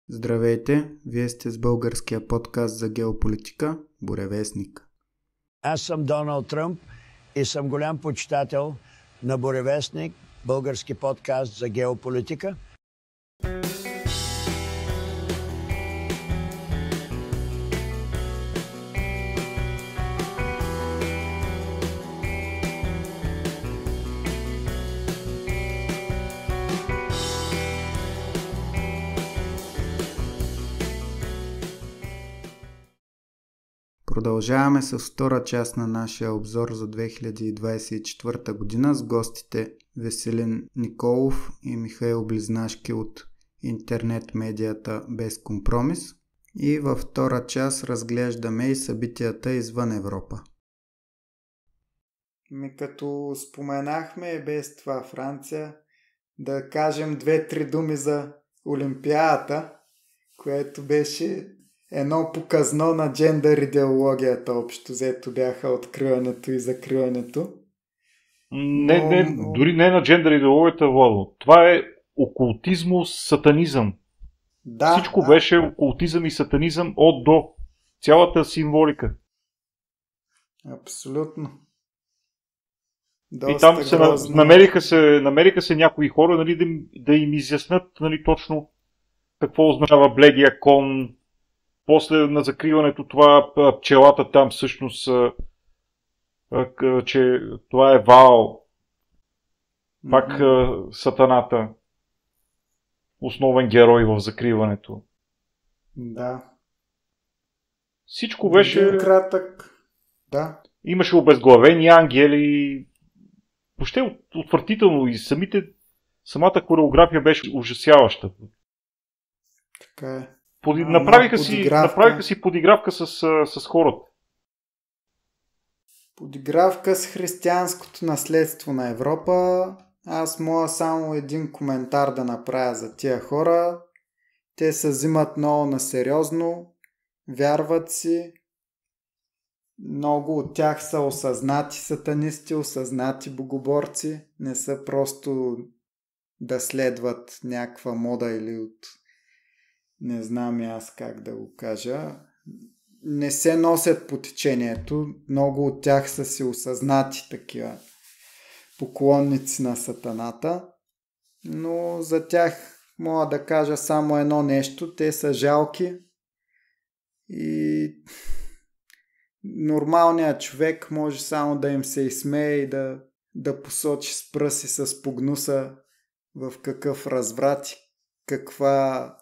Здравейте, вие сте с българския подкаст за геополитика Буревестник. Аз съм Доналд Тръмп и съм голям почитател на Буревестник, български подкаст за геополитика. Продължаваме с втора част на нашия обзор за 2024 година с гостите Веселин Николов и Михаил Близнашки от интернет медията Без компромис. И във втора част разглеждаме и събитията извън Европа. Като споменахме без това Франция, да кажем 2-3 думи за Олимпиадата, което беше едно показно на джендър идеологията, общо взето бяха откриването и закриването. Дори не на джендър идеологията, Владо. Това е окултизмус, сатанизъм. Да, всичко беше окултизъм и сатанизъм от до. Цялата символика. Абсолютно. И там намериха се някои хора, нали, да им изяснат, нали, точно какво означава бледия кон. После на закриването това пчелата там всъщност, че това е Ваал, пак сатаната, основен герой в закриването. Да. Всичко беше... кратък. Да. Имаше обезглавени ангели, въобще отвратително и самата хореография беше ужасяваща. Така е. Направиха си подигравка с хората. Подигравка с християнското наследство на Европа. Аз мога само един коментар да направя за тия хора. Те се взимат много насериозно, вярват си. Много от тях са осъзнати сатанисти, осъзнати богоборци. Не са просто да следват някаква мода или от... Не знам и аз как да го кажа. Не се носят по течението. Много от тях са си осъзнати такива поклонници на сатаната. Но за тях мога да кажа само едно нещо. Те са жалки и нормалният човек може само да им се изсмее и да посочи с пръст и с погнуса в какъв разврат, каква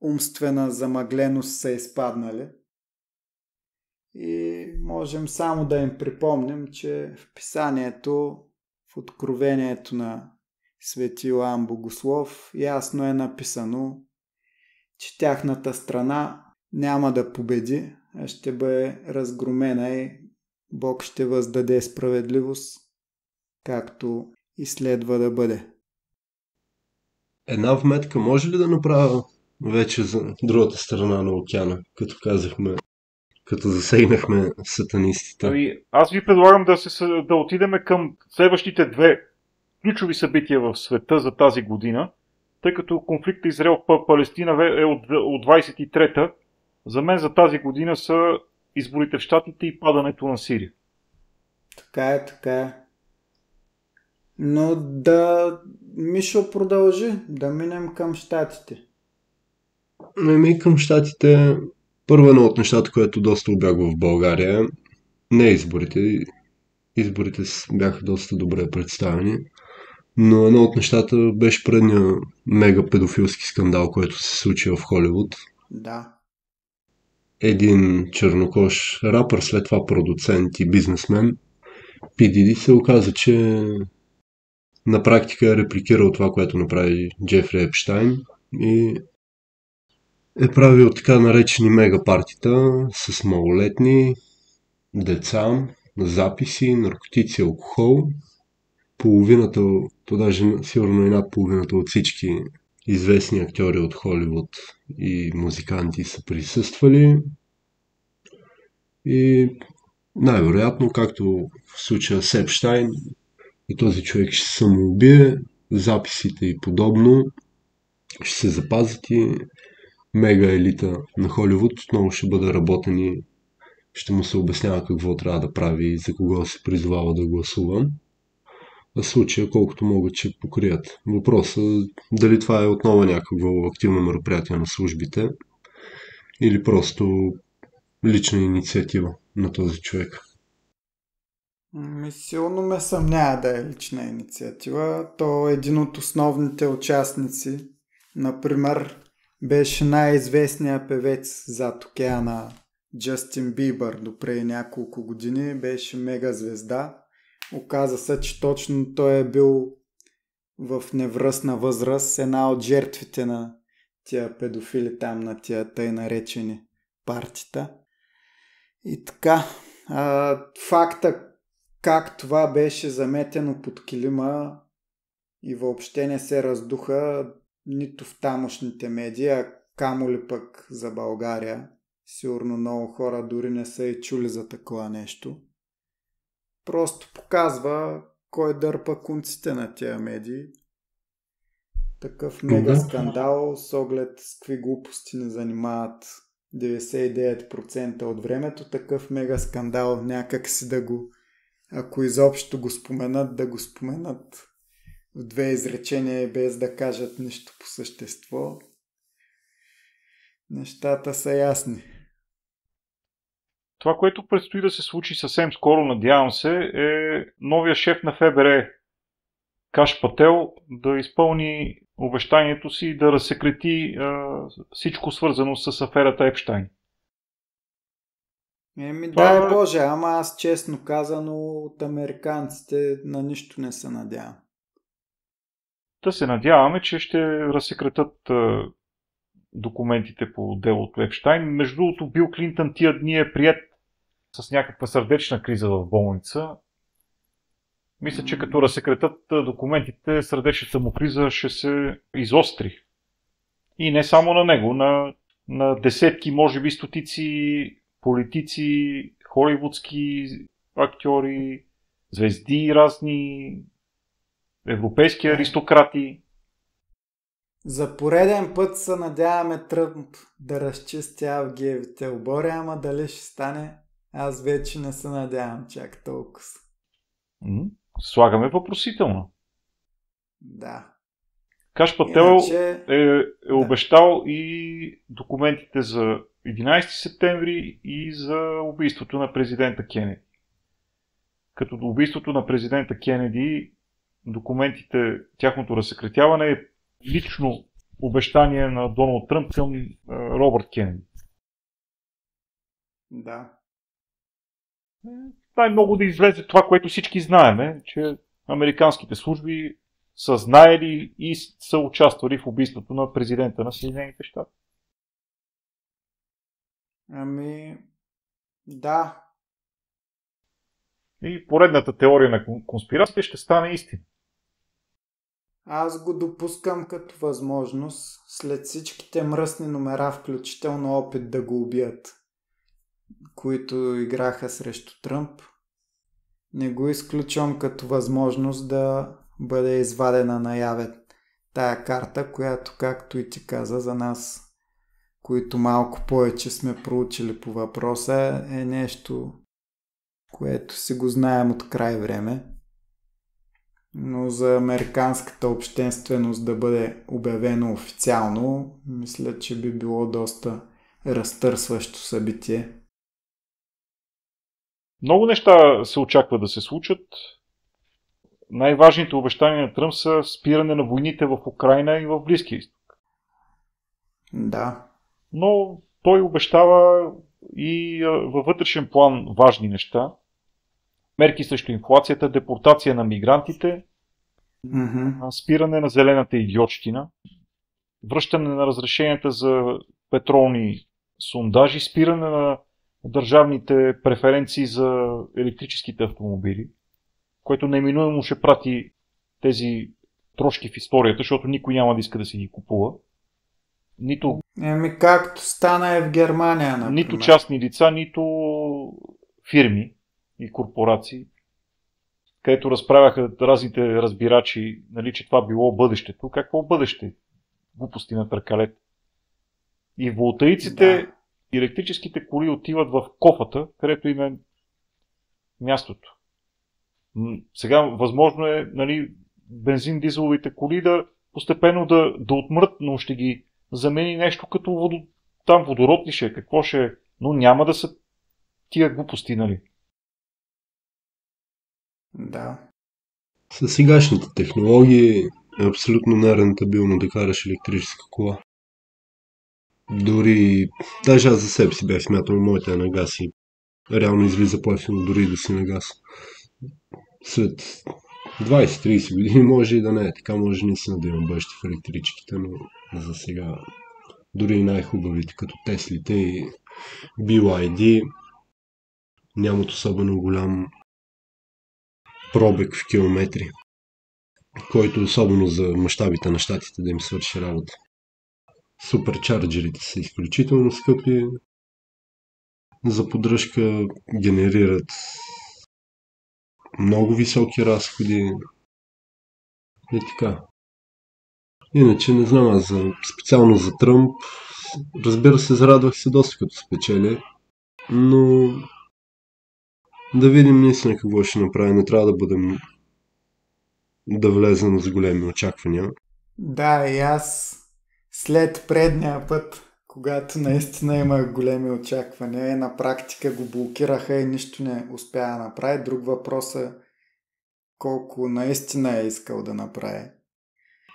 умствена замъгленост са изпаднали. И можем само да им припомним, че в писанието, в откровението на свети Йоан Богослов, ясно е написано, че тяхната страна няма да победи, а ще бъде разгромена и Бог ще въздаде справедливост, както и следва да бъде. Една вметка може ли да направя вече за другата страна на океана, като засегнахме сатанистите? Аз ви предлагам да отидем към следващите две ключови събития в света за тази година, тъй като конфликта Израел-Палестина е от 23-та. За мен за тази година са изборите в Щатите и падането на Сирия. Така е. Но Мишо продължи, да минем към Щатите. Към Щатите, първо едно от нещата, което доста обягва в България, не изборите. Изборите бяха доста добре представени, но едно от нещата беше предния мега педофилски скандал, който се случи в Холивуд. Да. Един чернокож рапър, след това продуцент и бизнесмен, P. Diddy, се оказа, че на практика е репликирал това, което направи Джефри Епщайн и е правил така наречени мегапартита с малолетни, деца, записи, наркотици, алкохол. Половината, то даже сигурно и над половината от всички известни актьори от Холивуд и музиканти са присъствали. И най-вероятно, както в случая с Епщайн, и този човек ще се самоубие, записите и подобно ще се запазят и мега елита на Холивуд отново ще бъде работен и ще му се обяснява какво трябва да прави и за кого се призовава да гласува. В случая, колкото могат, ще покрият. Въпросът е дали това е отново някакво активно мероприятие на службите или просто лична инициатива на този човек. Силно ме съмнява да е лична инициатива. То един от основните участници, например, беше най-известният певец зад океана Джастин Бибър допреди няколко години. Беше мега звезда. Оказа се, че точно той е бил в невръстна възраст една от жертвите на тия педофили там, на тия тъй наречени партита. И така, факта как това беше заметено под килима и въобще не се раздуха нито в тамошните медии, а камо ли пък за България. Сигурно много хора дори не са и чули за такова нещо. Просто показва кой дърпа конците на тия медии. Такъв мега скандал с оглед с какви глупости не занимават 99% от времето. Такъв мега скандал някак си да го, ако изобщо го споменат, да го споменат в 2 изречения без да кажат нищо по същество. Нещата са ясни. Това, което предстои да се случи съвсем скоро, надявам се, е новия шеф на ФБР Каш Пател да изпълни обещанието си и да разсекрети всичко свързано с аферата Епщайн. Дай Боже, ама аз честно казано от американците на нищо не се надявам. Да се надяваме, че ще разсекретат документите по делото Епщайн. Между другото, Бил Клинтън тия дни е приет с някаква сърдечна криза в болница. Мисля, че като разсекретат документите, сърдечната му криза ще се изостри. И не само на него, на десетки, може би стотици политици, холивудски актьори, звезди разни, европейски аристократи. За пореден път се надяваме Тръмп да разчисти авгиевите обори, ама дали ще стане, аз вече не се надявам чак толкова. Слагаме въпросително. Да. Каш Пател е обещал и документите за 11 септември и за убийството на президента Кенеди. Като до убийството на президента Кенеди, документите, тяхното разсекретяване е лично обещание на Доналд Тръмп към Робърт Кенеди. Да. Най-много да излезе това, което всички знаем, че американските служби са знаели и са участвали в убийството на президента на Съединените щати. Да. И поредната теория на конспирациите ще стане истина. Аз го допускам като възможност, след всичките мръсни номера, включително опит да го убият, които играха срещу Тръмп, не го изключвам като възможност да бъде извадена наяве тая карта, която, както и ти каза, за нас, които малко повече сме проучили по въпроса, е нещо, което си го знаем от край време. Но за американската общественост да бъде обявено официално, мисля, че би било доста разтърсващо събитие. Много неща се очаква да се случат. Най-важните обещания на Тръмп са спиране на войните в Украйна и в Близкия изток. Да. Но той обещава и във вътрешен план важни неща. Мерки срещу инфлацията, депортация на мигрантите, спиране на зелената идиотщина, връщане на разрешенията за петролни сондажи, спиране на държавните преференции за електрическите автомобили, което неминуемо ще прати тези трошки в историята, защото никой няма да иска да си ги купува. Нито както стана и в Германия, например. Нито частни лица, нито фирми и корпорации, където разправяха разните разбирачи, нали, че това било бъдещето. Какво бъдеще? Глупости на търкалет. И волтаиците, електрическите коли отиват в кофата, където им е мястото. Сега възможно е, нали, бензин-дизеловите коли да постепенно да отмрат, но ще ги замени нещо като там водород ли ще е, какво ще е, но няма да са тия глупости, нали? Да. С сегашните технологии е абсолютно нерентабилно да караш електрическа кола. Дори, даже аз за себе си бях смятал, моята е на газ и реално излиза по-ефтино дори да си на газ. След 20-30 години може и да не е така, може наистина да има бъдеще в електрическите, но за сега дори и най-хубавите, като Теслите и BYD, нямат особено голям пробег в километри, който особено за мащабите на щатите да им свърши работа. Суперчарджерите са изключително скъпи, за поддръжка генерират много високи разходи и така. Иначе не знам, аз специално за Тръмп, разбира се, зарадвах се доста като спечели, но да видим наистина какво ще направи. Не трябва да влезем с големи очаквания. Да, и аз след предния път, когато наистина имах големи очаквания, на практика го блокираха и нищо не успя да направи. Друг въпрос е колко наистина е искал да направи.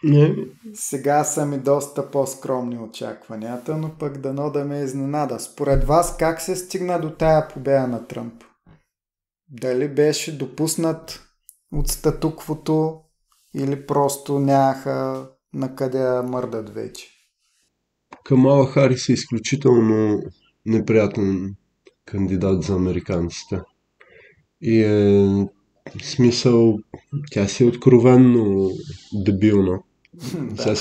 Не. Сега са ми доста по-скромни очакванията, но пък дано да ме изненада. Според вас как се стигна до тая победа на Тръмп? Дали беше допуснат от статуквото или просто нямаха на къде да мърдат вече? Камала Харис е изключително неприятен кандидат за американците. И е смисъл, тя си е откровенно дебилна. Сега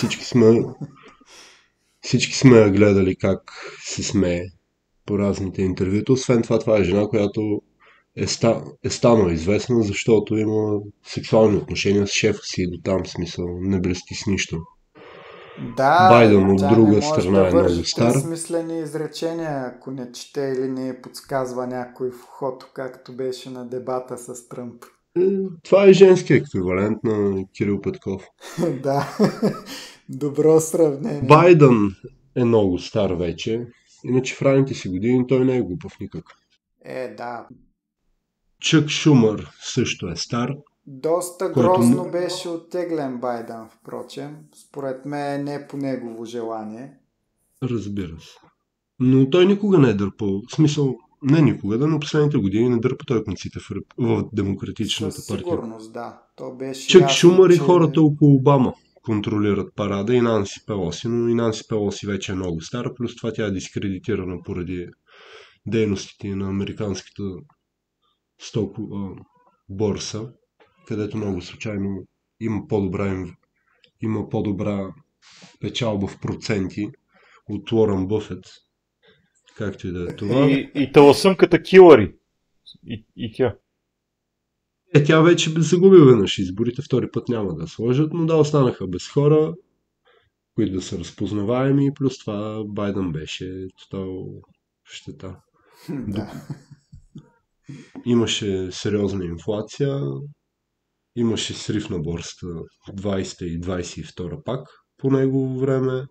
всички сме я гледали как се смее по разните интервюта. Освен това е жена, която е станала известна, защото има сексуални отношения с шефа си и до там смисъл не блести с нищо. Да, Байден от тя друга не може страна да е много вържи стар. смислени изречения, ако не чете или не подсказва някой в ухото, както беше на дебата с Тръмп. Това е женски еквивалент на Кирил Петков. Да, добро сравнение. Байден е много стар вече, иначе в ранните си години той не е глупав никак. Да. Чък Шумър също е стар. Доста който грозно беше оттеглен Байден, впрочем. Според мен не по негово желание. Разбира се. Но той никога не е дърпал. В смисъл, не никога, но последните години не дърпа той конците в Демократичната Със партия. сигурност, да. То беше Чък ясно, Шумър и че... хората около Обама контролират парада и Нанси Пелоси, но и Нанси Пелоси вече е много стара, плюс това тя е дискредитирана поради дейностите на американската борса, където много случайно има по-добра печалба в проценти от Уорън Бъфет, както и да е това. И таласъмката Килари. И тя. Тя вече загуби веднъж изборите, втори път няма да сложат, но да, останаха без хора, които да са разпознаваеми, плюс това Байден беше тотал щета. Да. Имаше сериозна инфлация, имаше срив на борсата 20 и 22 пак по негово време.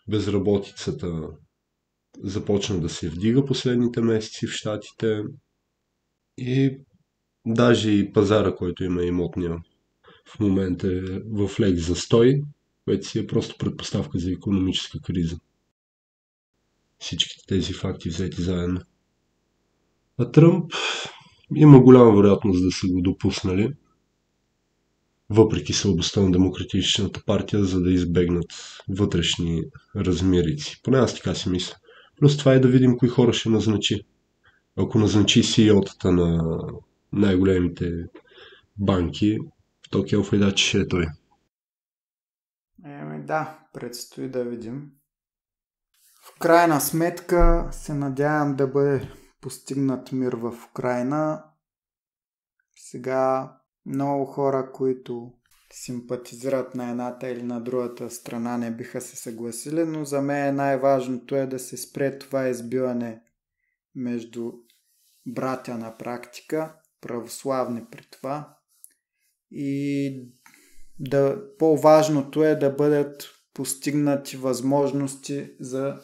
Безработицата започна да се вдига последните месеци в щатите и даже и пазара, който има имотния в момента е в лек застой, което си е просто предпоставка за икономическа криза. Всичките тези факти взети заедно. А Тръмп има голяма вероятност да са го допуснали, въпреки слабостта на Демократичната партия, за да избегнат вътрешни размерици. Поне аз така си мисля. Плюс това е да видим кои хора ще назначи. Ако назначи CEO-тата на най-големите банки, то Келфайдачи ще е той. Да, предстои да видим. В крайна сметка се надявам да бъде постигнат мир в Украйна. Сега много хора, които симпатизират на едната или на другата страна, не биха се съгласили, но за мен най-важното е да се спре това избиване между братя на практика, православни при това, и по-важното е да бъдат постигнати възможности за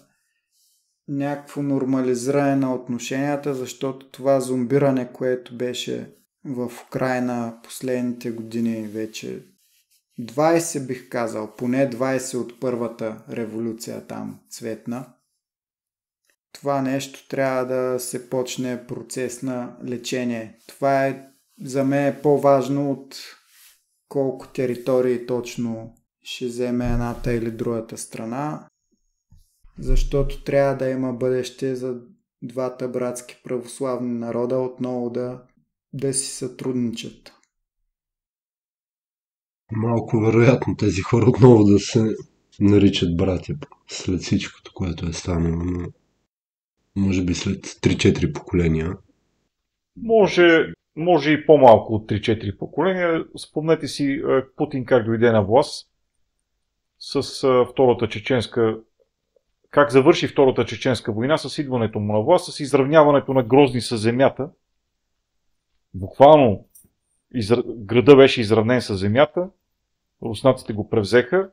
някакво нормализиране на отношенията, защото това зомбиране, което беше в Украйна последните години, вече 20 бих казал, поне 20 от първата революция там цветна, това нещо трябва да се почне процес на лечение. Това е за мен по-важно от колко територии точно ще вземе едната или другата страна, защото трябва да има бъдеще за двата братски православни народа отново да си сътрудничат. Малко вероятно тези хора отново да се наричат братя след всичкото, което е станало, но може би след 3-4 поколения. Може и по-малко от 3-4 поколения. Спомнете си Путин как дойде на власт с втората чеченска, как завърши втората чеченска война с идването му на власт, с изравняването на Грозни с земята. Буквално града беше изравнен с земята, руснаците го превзеха.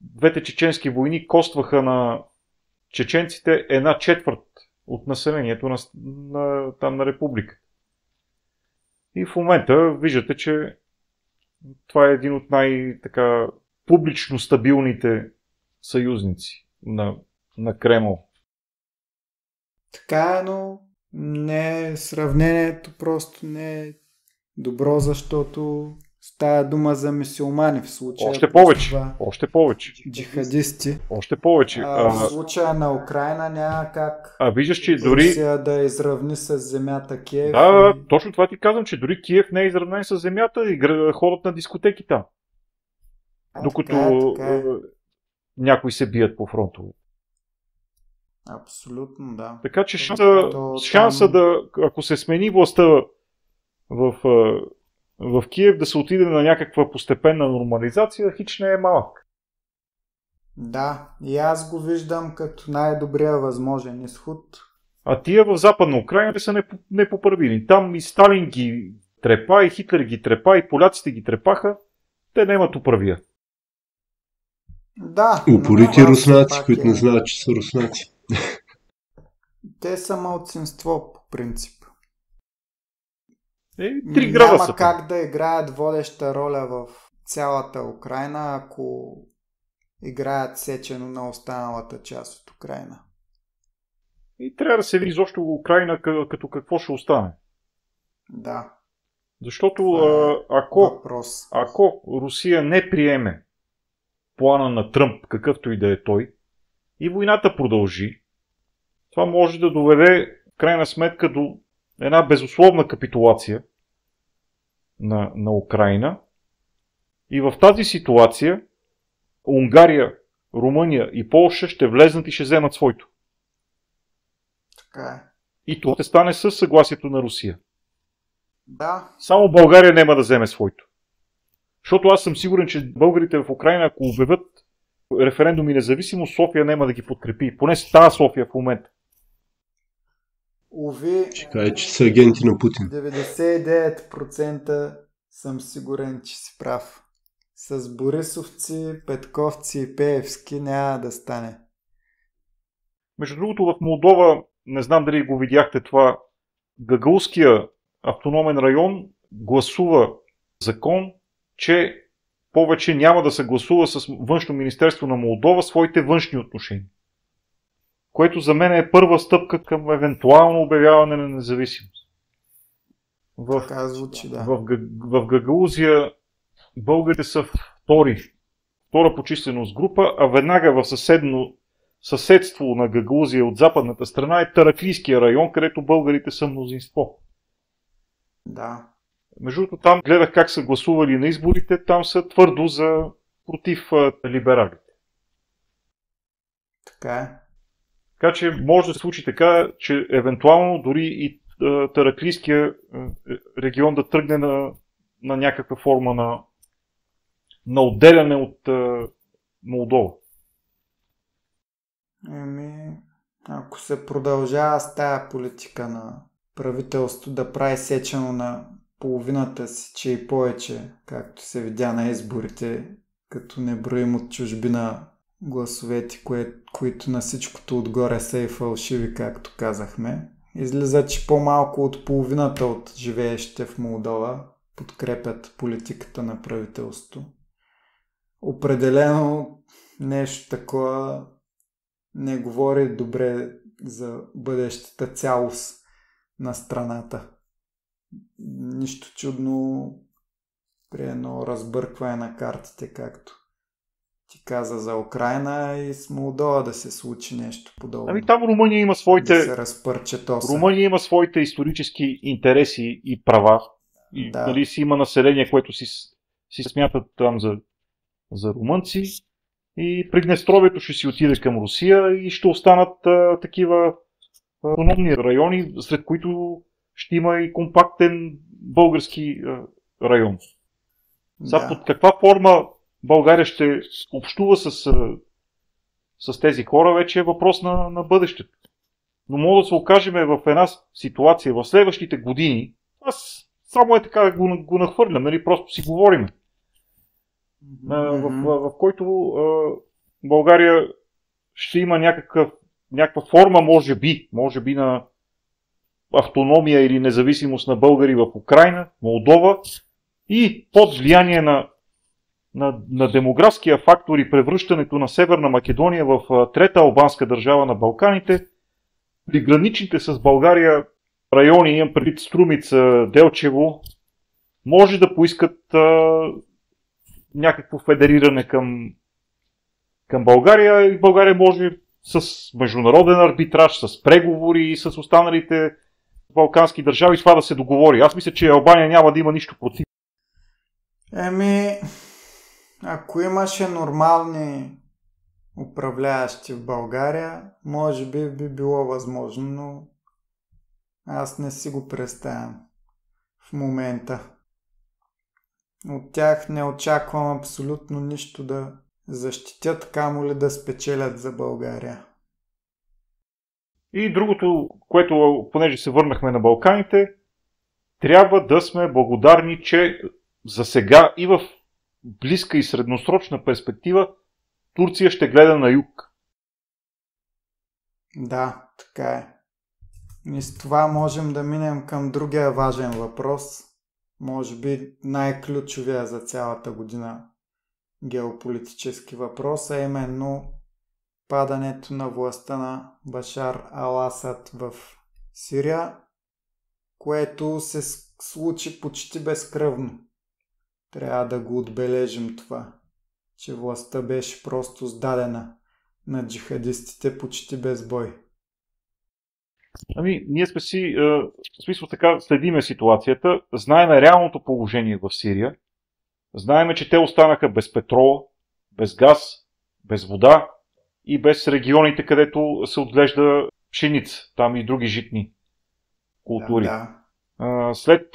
Двете чеченски войни костваха на чеченците 1/4 от населението на република. И в момента виждате, че това е един от най-така публично стабилните съюзници на Кремъл. Така е, но сравнението просто не е добро, защото става дума за мюсюлмани в случая. Още повече. Джихадисти. Още повече. В случая на Украйна няма как виждаш, че дори Русия да изравни с земята Киев. Да, точно това ти казвам, че дори Киев не е изравнен с земята и ходят на дискотеки там. Докато някои се бият по фронтове. Абсолютно, да. Така че шанса да, ако се смени властта в Киев, да се отиде на някаква постепенна нормализация, хич не е малък. Да, и аз го виждам като най-добрия възможен изход. А тия в Западна Украйна са непоправими. Там и Сталин ги трепа, и Хитлер ги трепа, и поляците ги трепаха. Те нямат управия. Да. Упорити руснаци, които не знаят, че са руснаци. Те са малцинство по принцип. 3 града Няма са. как да играят водеща роля в цялата Украйна, ако играят сечено на останалата част от Украйна. И трябва да се види изобщо Украйна като какво ще остане. Да. Защото ако Русия не приеме плана на Тръмп, какъвто и да е той, и войната продължи, това може да доведе в крайна сметка до една безусловна капитулация на Украйна. И в тази ситуация Унгария, Румъния и Полша ще влезнат и ще вземат своето. Така е. И това ще стане със съгласието на Русия. Да. Само България няма да вземе своето. Защото аз съм сигурен, че българите в Украйна, ако обявят референдум и независимост, София няма да ги подкрепи. Поне тази София в момента. Уви, Ще каже, че са агенти на Путин. 99% съм сигурен, че си прав. С борисовци, петковци и пеевски няма да стане. Между другото, в Молдова, не знам дали го видяхте това, Гагаузския автономен район гласува закон, че повече няма да се гласува с Външно министерство на Молдова своите външни отношения. Което за мен е първа стъпка към евентуално обявяване на независимост. Така звучи, да. В Гагаузия българите са втора по численост група, а веднага в съседство на Гагаузия от западната страна е Тараклийския район, където българите са мнозинство. Да. Между другото, там гледах как са гласували на изборите, там са твърдо против либералите. Така е. Така че може да се случи така, че евентуално дори и Тараклийския регион да тръгне на някаква форма на отделяне от Молдова? Ако се продължава с тая политика на правителство да прави сечено на половината си, че и повече, както се видя на изборите, като не броим от чужбина гласовете, които на всичкото отгоре са и фалшиви, както казахме, излиза, че по-малко от половината от живеещите в Молдова подкрепят политиката на правителството. Определено нещо такова не говори добре за бъдещата цялост на страната. Нищо чудно при едно разбъркване на картите, както ти каза за Украйна, и с Молдова да се случи нещо подобно. Там Румъния има своите... Да се разпърче тоса. Румъния има своите исторически интереси и права. И, да. Нали, си има население, което си смятат там за румънци. И Приднестровието ще си отиде към Русия и ще останат такива автономни райони, сред които ще има и компактен български район. Сега под каква форма България ще общува с тези хора, вече е въпрос на бъдещето. Но може да се окажем в една ситуация в следващите години, аз само така го нахвърлям, нали, просто си говорим, в който България ще има някаква форма, може би на автономия или независимост на българи в Украйна, Молдова, и под влияние на демографския фактор и превръщането на Северна Македония в трета албанска държава на Балканите, приграничните с България райони, имам предвид Струмица, Делчево, може да поискат някакво федериране към България, и България може с международен арбитраж, с преговори и с останалите балкански държави това да се договори. Аз мисля, че Албания няма да има нищо против. Ако имаше нормални управляващи в България, може би било възможно, но аз не си го представям в момента. От тях не очаквам абсолютно нищо да защитят, камо ли да спечелят за България. И другото, което, понеже се върнахме на Балканите, трябва да сме благодарни, че за сега и в близка и средносрочна перспектива Турция ще гледа на юг. Да, така е. И с това можем да минем към другия важен въпрос, може би най-ключовия за цялата година геополитически въпрос, а именно падането на властта на Башар ал-Асад в Сирия, което се случи почти безкръвно. Трябва да го отбележим това, че властта беше просто сдадена на джихадистите почти без бой. Ние сме си, в смисъл така, следиме ситуацията, знаеме реалното положение в Сирия, знаеме, че те останаха без петрол, без газ, без вода и без регионите, където се отглежда пшеница, там и други житни култури. Да. След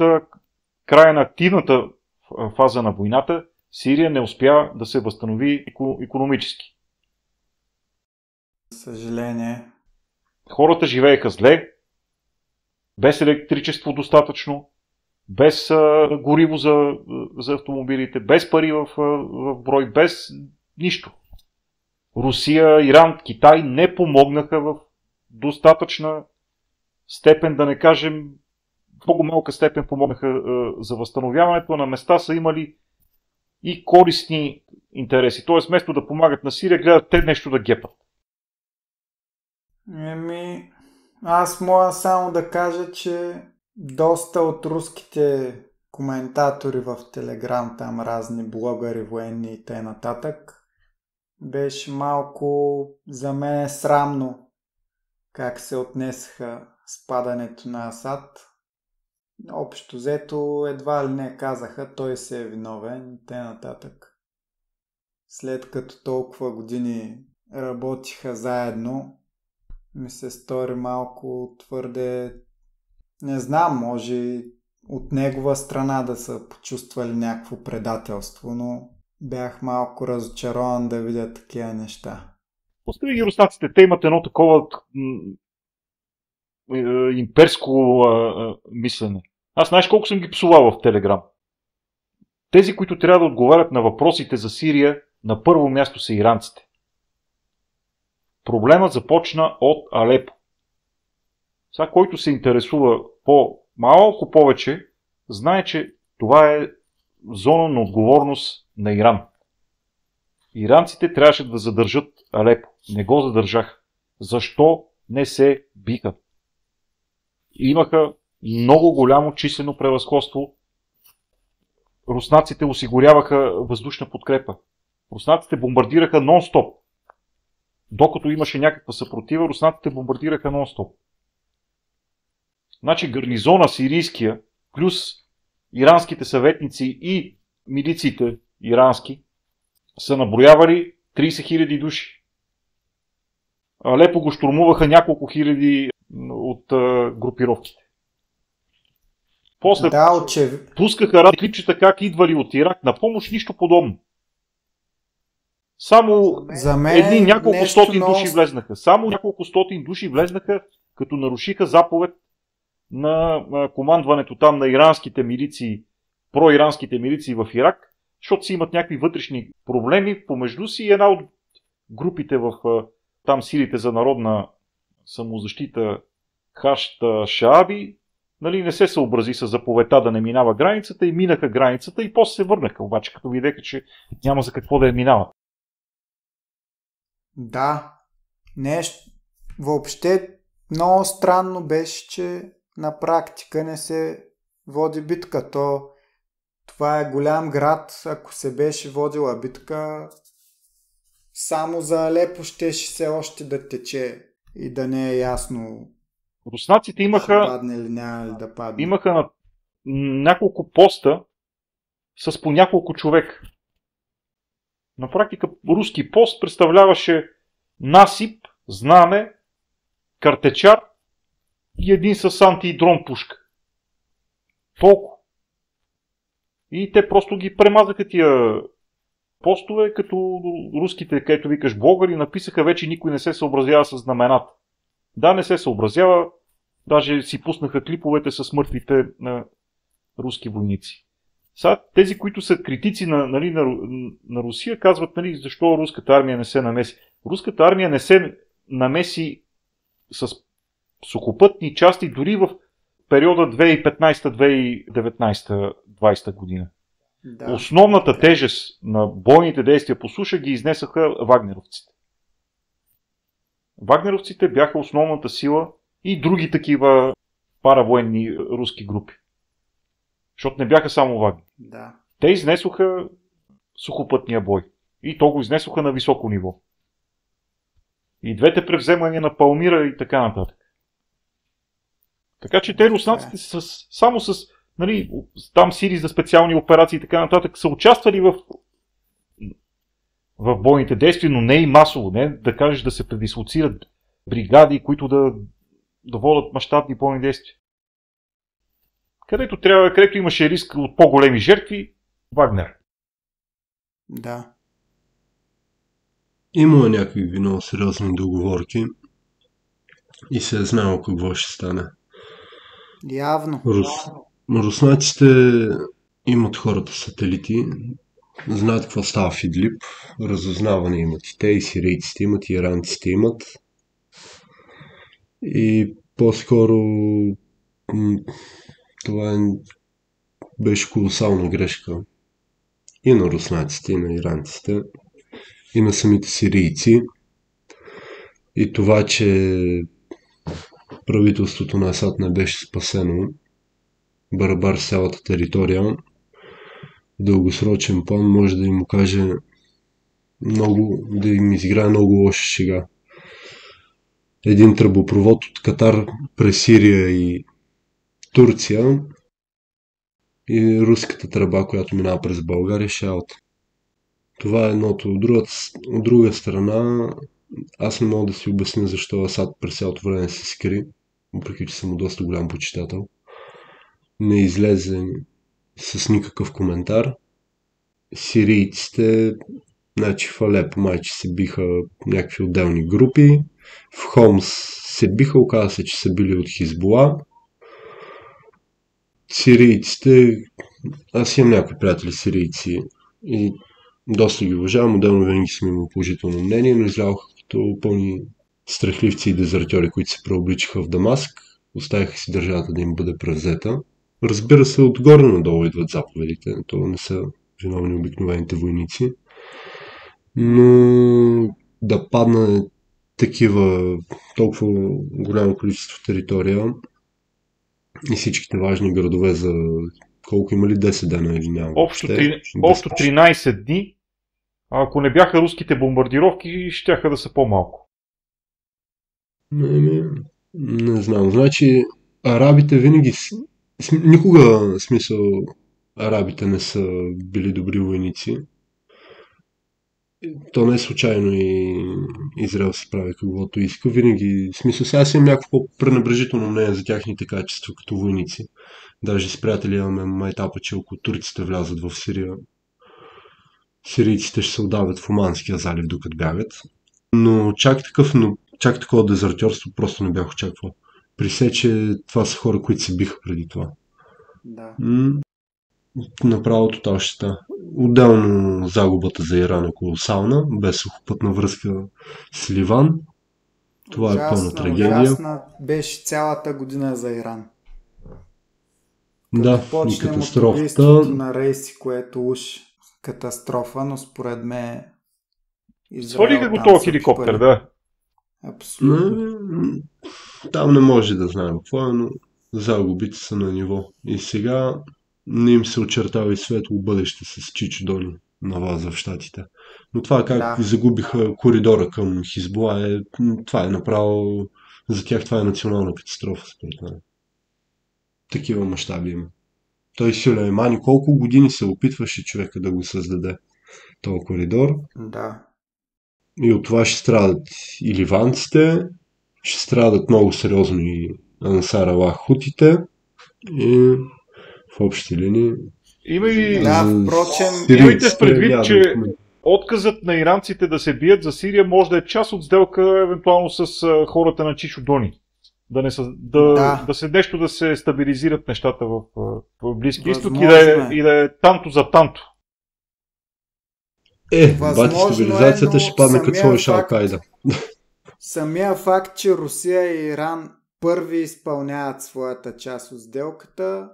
края на активната фаза на войната, Сирия не успя да се възстанови икономически. Съжаление. Хората живееха зле, без електричество достатъчно, без гориво за автомобилите, без пари в брой, без нищо. Русия, Иран, Китай не помогнаха в достатъчна степен, да не кажем много малка степен помогнаха за възстановяването. На места са имали и корисни интереси. Т.е. вместо да помагат на Сирия, гледат те нещо да гепат. Аз мога само да кажа, че доста от руските коментатори в Телеграм, там разни блогъри, военни и т.н. беше малко за мен срамно как се отнесаха с падането на Асад. Общо взето едва ли не казаха, той се е виновен и т.н. След като толкова години работиха заедно, ми се стори малко твърде, не знам, може от негова страна да са почувствали някакво предателство, но бях малко разочарован да видя такива неща. Остави ги руснаците, те имат едно такова имперско мислене. Аз знаеш колко съм ги псувал в Телеграм. Тези, които трябва да отговарят на въпросите за Сирия, на първо място са иранците. Проблемът започна от Алепо. Сега, който се интересува малко повече, знае, че това е зона на отговорност на Иран. Иранците трябваше да задържат Алепо. Не го задържаха. Защо не се биха? Имаха много голямо числено превъзходство. Руснаците осигуряваха въздушна подкрепа. Руснаците бомбардираха нон-стоп. Докато имаше някаква съпротива, руснаците бомбардираха нон-стоп. Значи гарнизона сирийския, плюс иранските съветници и милициите ирански, са наброявали 30 000 души. Алепо го щурмуваха няколко хиляди от групировките. После пускаха клипчета как идвали от Ирак на помощ, нищо подобно. Само няколко стотин души влезнаха. Само няколко стотин души влезнаха, като нарушиха заповед на командването там на иранските милиции, проиранските милиции в Ирак, защото си имат някакви вътрешни проблеми помежду си и една от групите в там силите за народна самозащита Хашта Шааби, нали, не се съобрази с заповедта да не минава границата и минаха границата и после се върнаха, обаче като видяха, че няма за какво да я минават. Да, въобще много странно беше, че на практика не се води битка. Това е голям град, ако се беше водила битка, само за Алепо щеше се още да тече и да не е ясно. Руснаците имаха на няколко поста с по няколко човек. На практика руски пост представляваше насип, знаме, картечар и един с антидрон пушка. Толкова. И те просто ги премазаха тия постове, като руските, където викаш българи, написаха вече никой не се съобразява с знамената. Да, не се съобразява, даже си пуснаха клиповете с мъртвите на руски войници. Сега тези, които са критици на Русия, казват, защо руската армия не се намеси. Руската армия не се намеси с сухопътни части дори в периода 2015-2019-2020 година. Да. Основната тежест на бойните действия по суша ги изнесаха вагнеровците. Вагнеровците бяха основната сила и други такива паравоенни руски групи. Защото не бяха само Вагнер. Да. Те изнесоха сухопътния бой. И то го изнесоха на високо ниво. И двете превземания на Палмира и така нататък. Така че те руснаците само с там сили за специални операции и така нататък са участвали в бойните действия, но не и масово. Не да кажеш да се предислоцират бригади, които да водят мащабни бойни действия. Където имаше риск от по-големи жертви, Вагнер. Да. Има някакви много сериозни договорки и се е знало какво ще стане. Явно. Руснаците имат хората сателити, знаят какво става в Идлиб, разузнаване имат и те, и сирийците имат, и иранците имат. И по-скоро това беше колосална грешка и на руснаците, и на иранците, и на самите сирийци. И това, че правителството на Асад не беше спасено, барабар с цялата територия, в дългосрочен план може да им окаже да им изиграе много лоша шега. Един тръбопровод от Катар през Сирия и Турция и руската тръба, която минава през България, ще аут. Това е едното. От друга страна, аз не мога да си обясня защо Асад през цялото време се скри, въпреки че съм доста голям почитател. Не излезе с никакъв коментар сирийците, значи в Алепо майче се биха някакви отделни групи, в Хомс се биха, оказа се, че са били от Хизбула. Сирийците, аз имам някои приятели сирийци и доста ги уважавам, отделно винаги съм имал положително мнение, но излязоха като пълни страхливци и дезертьори, които се преобличаха в Дамаск, оставиха си държавата да им бъде превзета. Разбира се, отгоре надолу идват заповедите, то не са виновни обикновените войници, но да падне толкова голямо количество територия и всичките важни градове за колко има ли 10 дена или няма? Общо 13 дни, а ако не бяха руските бомбардировки, щяха да са по-малко. Не знам, значи арабите винаги, никога смисъл арабите не са били добри войници. То не е случайно и Израел се прави каквото иска. Винаги, смисъл, сега си имам някакво по-пренебрежително мнение за тяхните качества като войници. Даже с приятели имаме майтапа, че ако турците влязат в Сирия, сирийците ще се удавят в Оманския залив, докато бягат. Но чак такова дезертьорство просто не бях очаквал. При все, че това са хора, които се биха преди това. Да. Направо тотал щета. Отделно загубата за Иран е колосална, без сухопътна връзка с Ливан. Това е пълна трагедия. Ужасна беше цялата година за Иран. Да, и катастрофата. На рейси, което уж катастрофа, но според мен свалиха го този хеликоптер, да. Абсолютно. Там не може да знаем какво е, но загубите са на ниво. И сега не им се очертава и светло бъдеще с Чичо Дони на вас в щатите. Но това как загубиха коридора към Хизбула, това е направо, за тях това е национална катастрофа, според мен. Такива мащаби има. Той Сюлеймани колко години се опитваше човека да го създаде този коридор. Да. И от това ще страдат и ливанците, ще страдат много сериозно и Ансар Аллах хутите и в общи линии. Имайте в предвид, че отказът на иранците да се бият за Сирия може да е част от сделка евентуално с хората на Чичо Дони. Да се стабилизират нещата в Близки изток и да е танто за танто. Бати стабилизацията ще падне като сложиш Ал-Кайда. Самия факт, че Русия и Иран първи изпълняват своята част от сделката,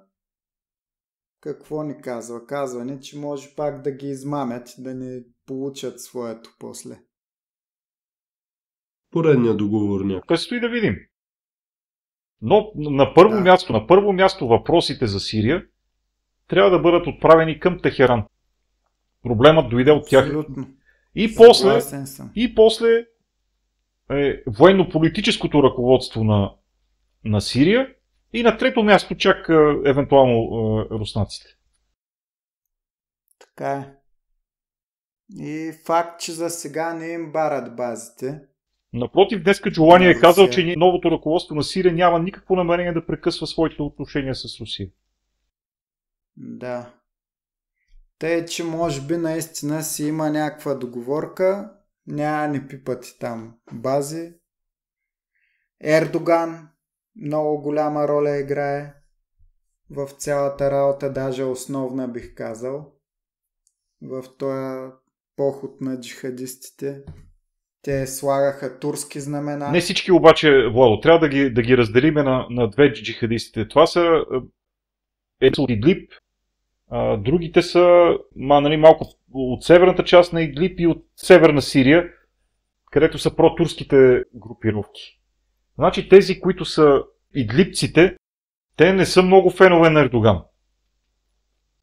какво ни казва? Казва ни, че може пак да ги измамят, да не получат своето после. Поредния договор някак. Предстои да видим. Но на първо място въпросите за Сирия трябва да бъдат отправени към Техеран. Проблемът дойде от тях. Абсолютно. И после военно-политическото ръководство на Сирия и на трето място чак евентуално руснаците. Така е. И факт, че за сега не им барат базите. Напротив, днеска Джолани е казал, че новото ръководство на Сирия няма никакво намерение да прекъсва своите отношения с Русия. Да. Тъй, че може би наистина си има някаква договорка, няма ни пипати там бази. Ердоган много голяма роля играе в цялата работа, даже основна бих казал, в този поход на джихадистите. Те слагаха турски знамена. Не всички обаче, Владо, трябва да ги разделим на две джихадистите. Това са от Идлиб, другите са малко от северната част на Идлиб и от северна Сирия, където са протурските групировки. Значи тези, които са идлибците, те не са много фенове на Ердоган.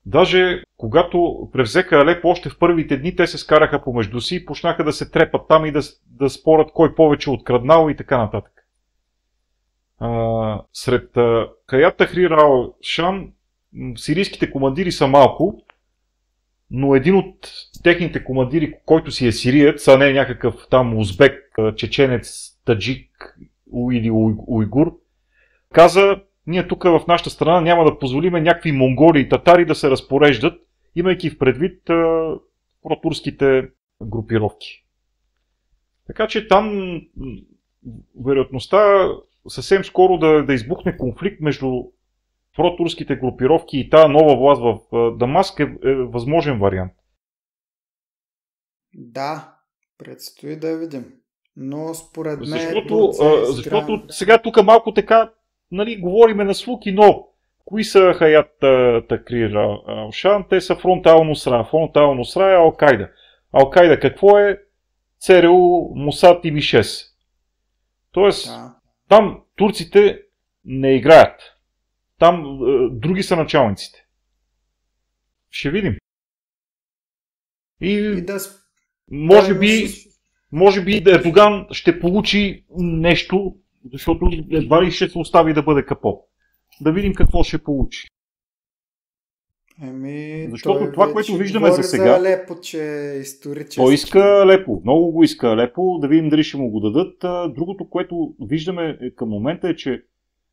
Даже когато превзеха Алепо още в първите дни, те се скараха помежду си и почнаха да се трепат там и да спорят кой повече откраднал и така нататък. Сред Хаят Тахрир ал-Шам сирийските командири са малко, но един от техните командири, който си е сириец, а не някакъв там узбек, чеченец, таджик или уйгур, каза: ние тук в нашата страна няма да позволиме някакви монголи и татари да се разпореждат имайки в предвид протурските групировки. Така че там вероятността съвсем скоро да избухне конфликт между протурските групировки и тази нова власт в Дамаск е възможен вариант. Да, предстои да видим. Но според мен... Защото сега тук малко така, нали, говориме на слуки, но кои са Хаят Такрир Ал-Шам? Те са фронт Ал-Нусра. Фронт Ал-Нусра е Ал-Кайда. Ал-Кайда какво е? ЦРУ, Мосад и Ми-6. Тоест, там турците не играят. Там други са началниците. Ще видим. Може би Ердоган ще получи нещо, защото едва ли ще се остави да бъде капо. Да видим какво ще получи. Защото това, което виждаме за сега... За Алепо, че е исторически. Той иска Алепо. Много го иска Алепо. Да видим дали ще му го дадат. Другото, което виждаме към момента е, че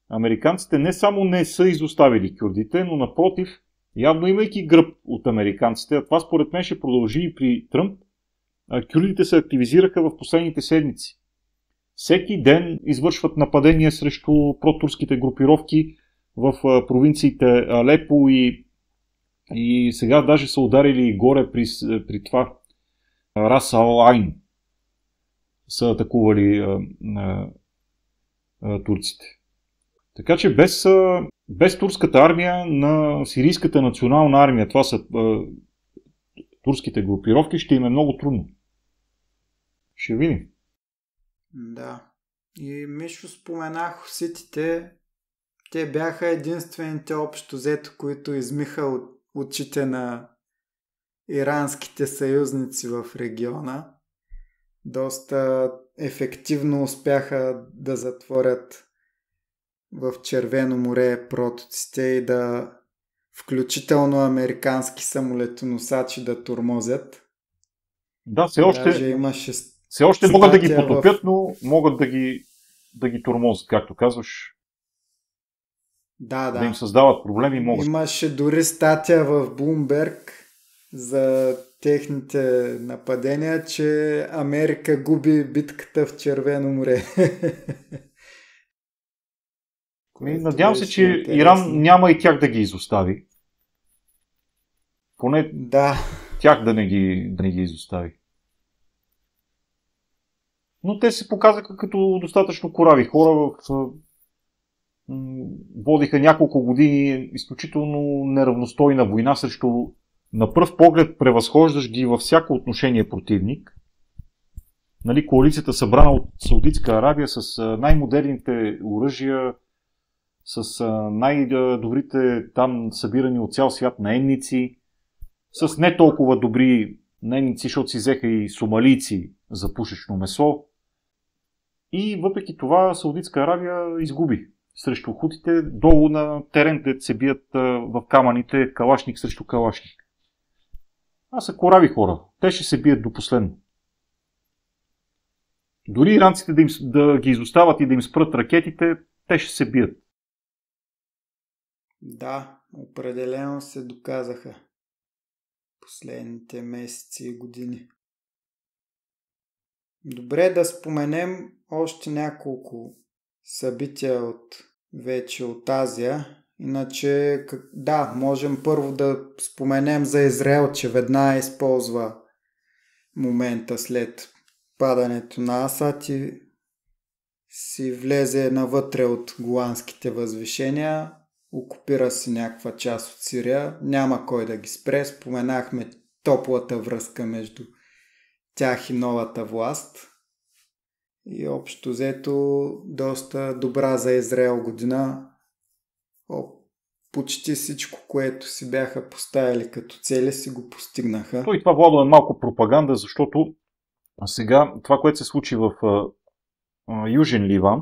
американците не само не са изоставили кюрдите, но напротив, явно имайки гръб от американците, а това според мен ще продължи и при Тръмп, кюрдите се активизираха в последните седмици. Всеки ден извършват нападения срещу протурските групировки в провинциите Алепо и сега даже са ударили и горе при това Рас Ал-Айн. Са атакували турците. Така че без турската армия на сирийската национална армия, това са турските групировки, ще им е много трудно. Ще видим. Да. И Мишо споменах хуситите. Те бяха единствените общо взето, които измиха от очите на иранските съюзници в региона. Доста ефективно успяха да затворят в Червено море протоците и да включително американски самолетоносачи да тормозят. Да, все още могат да ги потопят, но могат да ги тормозят, както казваш. Да им създават проблеми. Имаше дори статия в Bloomberg за техните нападения, че Америка губи битката в Червено море. Надявам се, че Иран няма и тях да ги изостави. Поне тях да не ги изостави. Но те се показаха като достатъчно корави хора. Водиха няколко години изключително неравностойна война срещу на пръв поглед превъзхождаш ги във всяко отношение противник. Нали, коалицията събрана от Саудитска Арабия с най-модерните оръжия, с най-добрите там събирани от цял свят наемници, с не толкова добри наемници, защото си взеха и сомалийци за пушечно месо. И въпреки това Саудитска Арабия изгуби срещу хутите, долу на терен, де се бият в камъните калашник срещу калашник. Са корави хора. Те ще се бият до последно. Дори иранците да ги изостават и да им спрат ракетите, те ще се бият. Да, определено се доказаха последните месеци и години. Добре, да споменем още няколко събития от Азия. Иначе, можем първо да споменем за Израел, че веднага използва момента след падането на Асад и си влезе навътре от голандските възвишения, окупира си някаква част от Сирия, няма кой да ги спре. Споменахме топлата връзка между тях и новата власт. И общо взето доста добра за Израел година. Почти всичко, което си бяха поставили като цели, си го постигнаха. И това, Владо, е малко пропаганда, защото сега това, което се случи в Южен Ливан,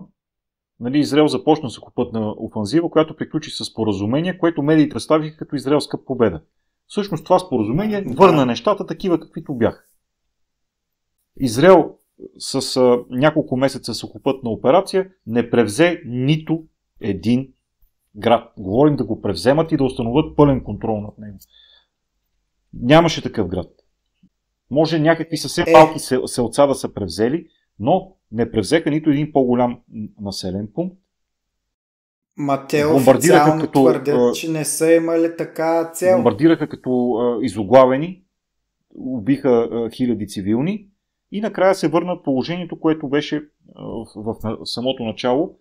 нали, Израел започна сухопътна офанзива, която приключи с споразумение, което медиите представиха като израелска победа. Всъщност това споразумение върна нещата такива, каквито бяха. Израел с няколко месеца сухопътна операция не превзе нито един град. Говорим да го превземат и да установят пълен контрол над него. Нямаше такъв град. Може някакви съвсем малки селца да са превзели, но не превзеха нито един по-голям населен пункт. Те официално твърдят, че не са имали така цел. Бомбардираха като изоглавени, убиха хиляди цивилни и накрая се върна положението, което беше в самото начало,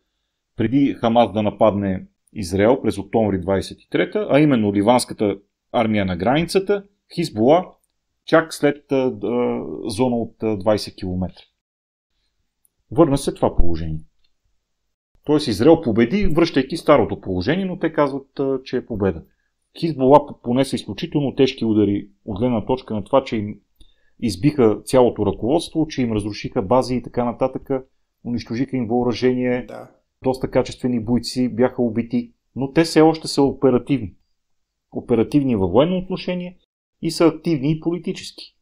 преди Хамас да нападне Израел през октомври 23-та, а именно ливанската армия на границата, Хизбула, чак след зона от 20 км. Върна се това положение. Тоест Израел победи, връщайки старото положение, но те казват, че е победа. Хизбула понесе изключително тежки удари от гледна точка на това, че им избиха цялото ръководство, че им разрушиха бази и така нататък, унищожиха им въоръжение, доста качествени бойци бяха убити, но те все още са оперативни. Оперативни във военно отношение и са активни и политически.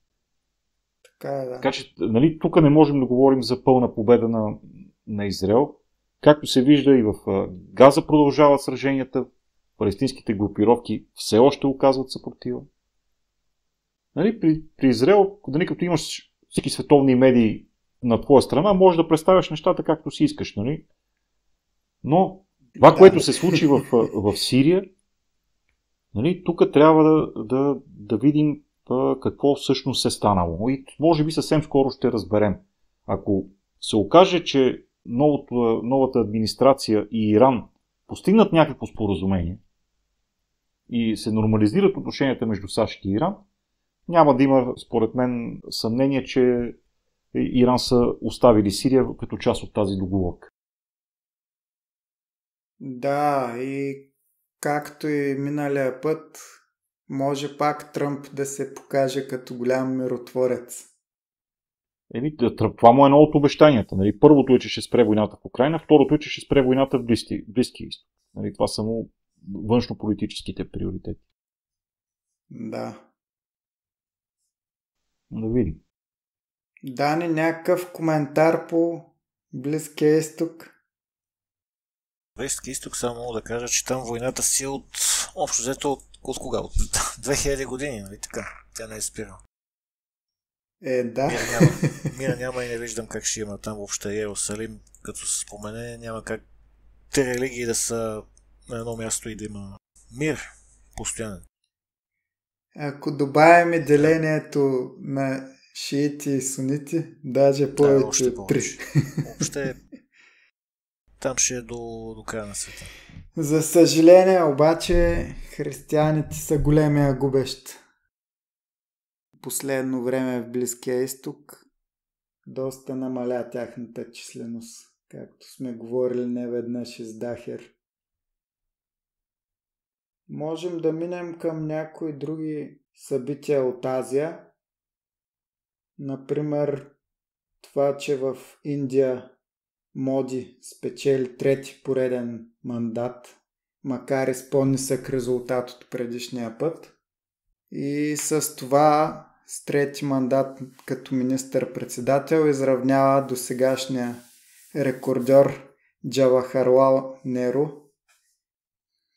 Така че, нали, тук не можем да говорим за пълна победа на Израел. Както се вижда и в Газа продължават сраженията, палестинските групировки все още оказват съпротива. Нали, при Израел, нали, като имаш всички световни медии на твоя страна, можеш да представяш нещата както си искаш. Нали? Но това, което се случи в Сирия, нали, тук трябва да видим какво всъщност е станало. И може би съвсем скоро ще разберем. Ако се окаже, че новата администрация и Иран постигнат някакво споразумение и се нормализират отношенията между САЩ и Иран, няма да има, според мен, съмнение, че Иран са оставили Сирия като част от тази договорка. Да, и както и миналия път, може пак Тръмп да се покаже като голям миротворец. Това му е едно от обещанията. Нали? Първото е, че ще спре войната в Украйна, второто е, че ще спре войната в Близкия изток. Нали? Това са му външнополитическите приоритети. Да. Да видим. Дани, някакъв коментар по Близкия изток? Близкия изток само мога да кажа, че там войната си е общо взето от кога? От 2000 години, нали така? Тя не е спирала. Да. Мира няма и не виждам как ще има там въобще Йерусалим. Като се спомене, няма как те религии да са на едно място и да има мир постоянен. Ако добавим и делението на шиити и сунити, даже повече от 3. Въобще там ще е до края на света. За съжаление, обаче, християните са големия губещ. Последно време в Близкия изток доста намаля тяхната численост, както сме говорили неведнъж с Дахер. Можем да минем към някои други събития от Азия. Например, това, че в Индия Моди спечели трети пореден мандат, макар и с по-нисък резултат от предишния път. И с това с трети мандат като министър-председател изравнява досегашния рекордьор Джавахарлал Неру,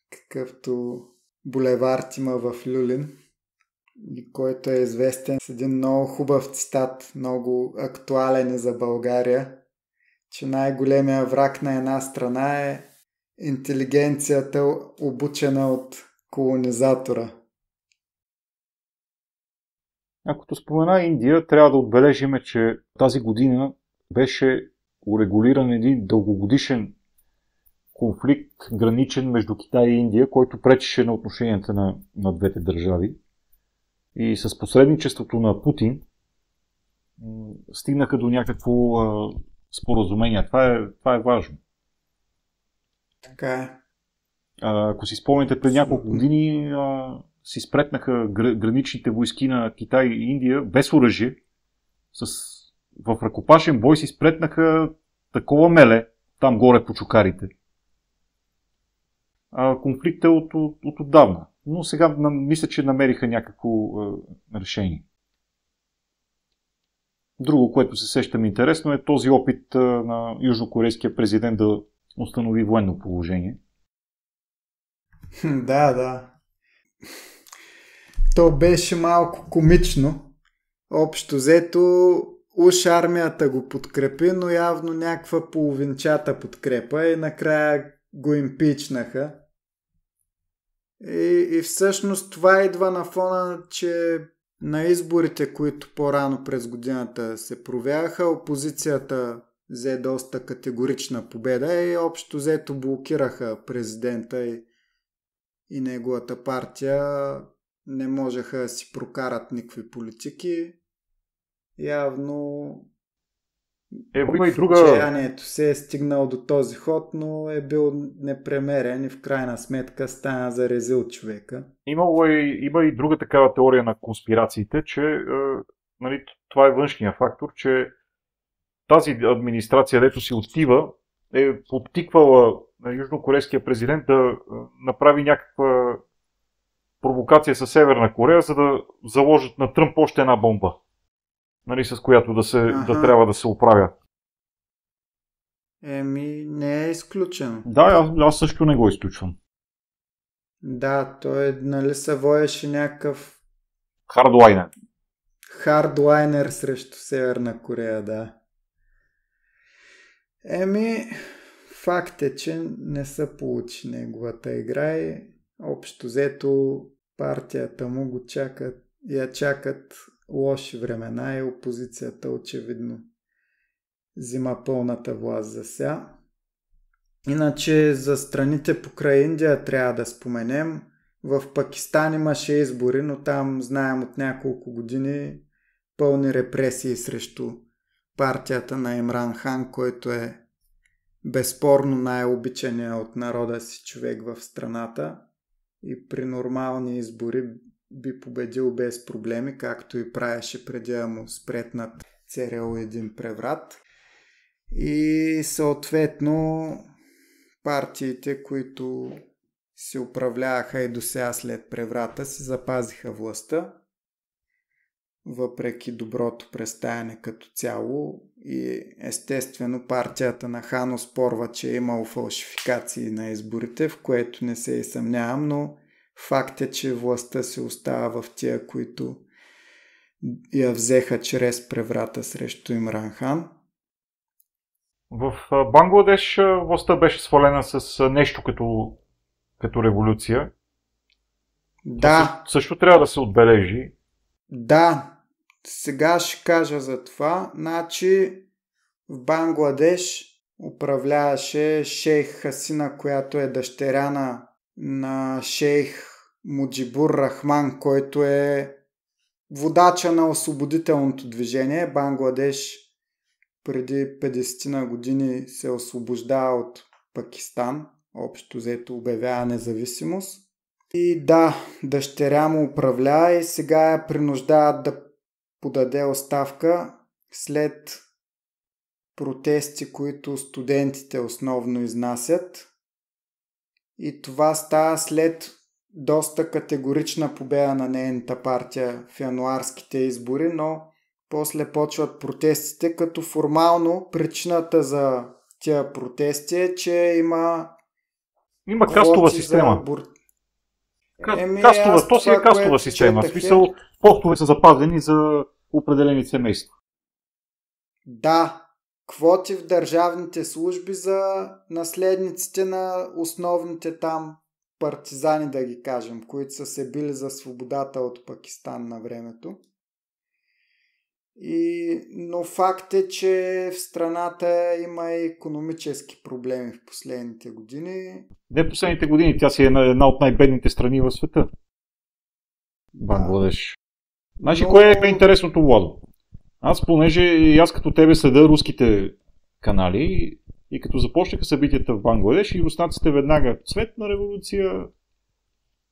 какъвто булевард има в Люлин, и който е известен с един много хубав цитат, много актуален и за България, че най-големия враг на една страна е интелигенцията, обучена от колонизатора. Ако спомена Индия, трябва да отбележим, че тази година беше урегулиран един дългогодишен конфликт, граничен между Китай и Индия, който пречеше на отношенията на двете държави. И с посредничеството на Путин стигнаха до някакво споразумение. Това е важно. Така е. Ако си спомняте, пред няколко години си спретнаха граничните войски на Китай и Индия без оръжие. В ръкопашен бой си спретнаха такова меле там горе по чукарите. Конфликт е от отдавна. Но сега мисля, че намериха някакво решение. Друго, което се сещам интересно, е този опит на южнокорейския президент да установи военно положение. Да. То беше малко комично. Общо взето, уж армията го подкрепи, но явно някаква половинчата подкрепа и накрая го импичнаха. И всъщност това идва на фона, че на изборите, които по-рано през годината се провяха, опозицията взе доста категорична победа и общо взето блокираха президента и неговата партия. Не можеха да си прокарат никакви политики. Явно има и друга... отчаянието се е стигнал до този ход, но е бил непремерен и в крайна сметка стана заразил човека. Има и друга такава теория на конспирациите, че нали, това е външния фактор, че тази администрация, дето си отива, е подтиквала на южнокорейския президент да направи някаква провокация със Северна Корея, за да заложат на Тръмп още една бомба, нали, с която да трябва да се оправя. Не е изключено. Да, аз също не го изключвам. Да, той нали се воеше някакъв хардлайнер срещу Северна Корея, да. Факт е, че не се получи неговата игра и общо взето партията му го чакат лоши времена и опозицията очевидно взима пълната власт за сега. Иначе за страните покрай Индия трябва да споменем. В Пакистан имаше избори, но там знаем от няколко години пълни репресии срещу партията на Имран Хан, който е безспорно най-обичаният от народа си човек в страната и при нормални избори би победил без проблеми, както и правеше преди да му спретнат ЦРУ един преврат. И съответно партиите, които се управляваха и до сега след преврата, си запазиха властта, въпреки доброто представяне като цяло. И естествено партията на Хан оспорва, че е имало фалшификации на изборите, в което не се и съмнявам, но факт е, че властта се остава в тия, които я взеха чрез преврата срещу Имран Хан. В Бангладеш властта беше свалена с нещо като революция. Да. Също трябва да се отбележи. Да, сега ще кажа за това. Значи в Бангладеш управляваше шейх Хасина, която е дъщеря на шейх Муджибур Рахман, който е водача на освободителното движение. Бангладеш преди 50 години се освобождава от Пакистан. Общо взето обявява независимост. И да, дъщеря му управлява и сега я принуждават да подаде оставка след протести, които студентите основно изнасят. И това става след доста категорична победа на нейната партия в януарските избори, но после почват протестите, като формално причината за тия протести е, че има кастова система. То си е кастова система. В смисъл, постове са запазени за определени семейства. Да, квоти в държавните служби за наследниците на основните там партизани, да ги кажем, които са се били за свободата от Пакистан на времето. Но факт е, че в страната има и икономически проблеми в последните години. Не последните години, тя си е една от най-бедните страни в света. Бангладеш. Значи, кое е интересното, Владо? Понеже аз като тебе следа руските канали и като започнаха събитията в Бангладеш и руснаците веднага цветна революция,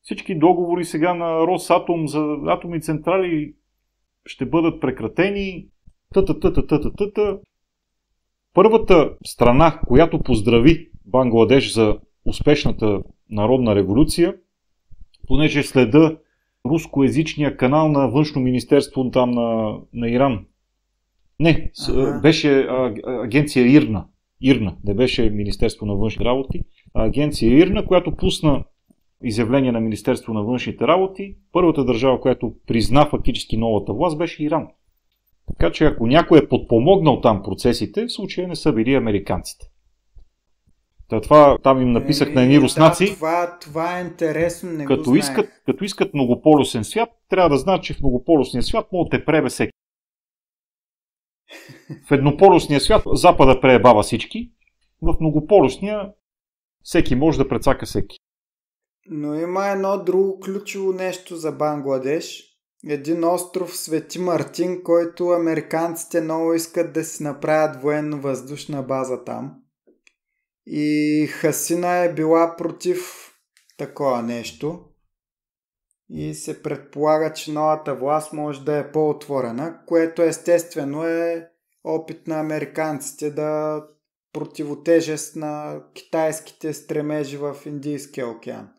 всички договори сега на Росатом за атомни централи ще бъдат прекратени. Първата страна, която поздрави Бангладеш за успешната народна революция, понеже следа рускоязичния канал на външно министерство там на Иран. Не, беше агенция ИРНА. Не беше Министерство на външни работи, а агенция ИРНА, която пусна изявление на Министерство на външните работи, първата държава, която призна фактически новата власт, беше Иран. Така че ако някой е подпомогнал там процесите, в случая не са били американците. Това там им написах на едни руснаци. Това е интересно, не като го знаех. Като искат многополюсен свят, трябва да знаят, че в многополюсния свят може да те пребе всеки. В еднополюсния свят Запада преебава всички, в многополюсния всеки може да прецака всеки. Но има едно друго ключово нещо за Бангладеш. Един остров Свети Мартин, който американците много искат да си направят военно-въздушна база там. И Хасина е била против такова нещо. И се предполага, че новата власт може да е по-отворена, което естествено е опит на американците да противотежест на китайските стремежи в Индийския океан.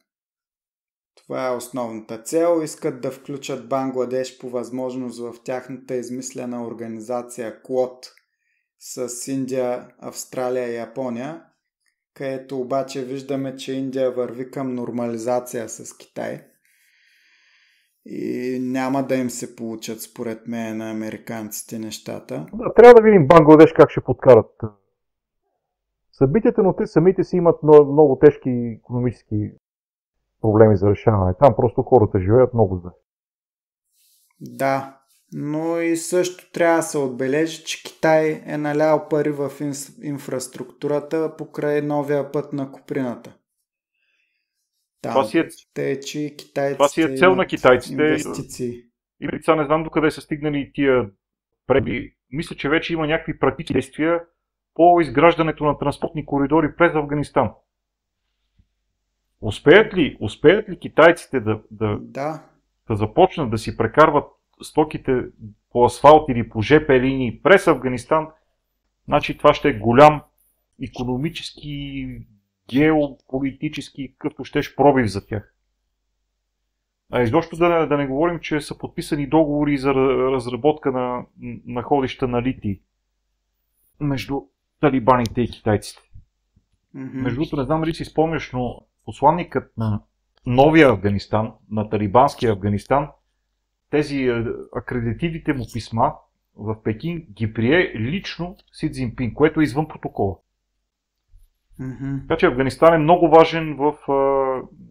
Това е основната цел. Искат да включат Бангладеш по възможност в тяхната измислена организация Quad с Индия, Австралия и Япония, където обаче виждаме, че Индия върви към нормализация с Китай. И няма да им се получат, според мен, на американците нещата. Да, трябва да видим Бангладеш как ще подкарат събитията, но те самите си имат много тежки икономически проблеми за решаване. Там просто хората живеят много зле. Да, но и също трябва да се отбележи, че Китай е налял пари в инфраструктурата покрай новия път на Куприната. Там, това си е цел на китайците. Инвестиции. И лица не знам докъде са стигнали тия преби. Мисля, че вече има някакви практически действия по изграждането на транспортни коридори през Афганистан. Успеят ли китайците да започнат да си прекарват стоките по асфалт или по ЖП линии през Афганистан, значи това ще е голям икономически, геополитически, какъвто щеш пробив за тях. А изобщо да не говорим, че са подписани договори за разработка на находища на литий между талибаните и китайците. Между другото, не знам дали си спомняш, но посланникът на новия Афганистан, на талибанския Афганистан, тези акредитивните му писма в Пекин ги прие лично Си Цзинпин, което е извън протокола. Така че Афганистан е много важен в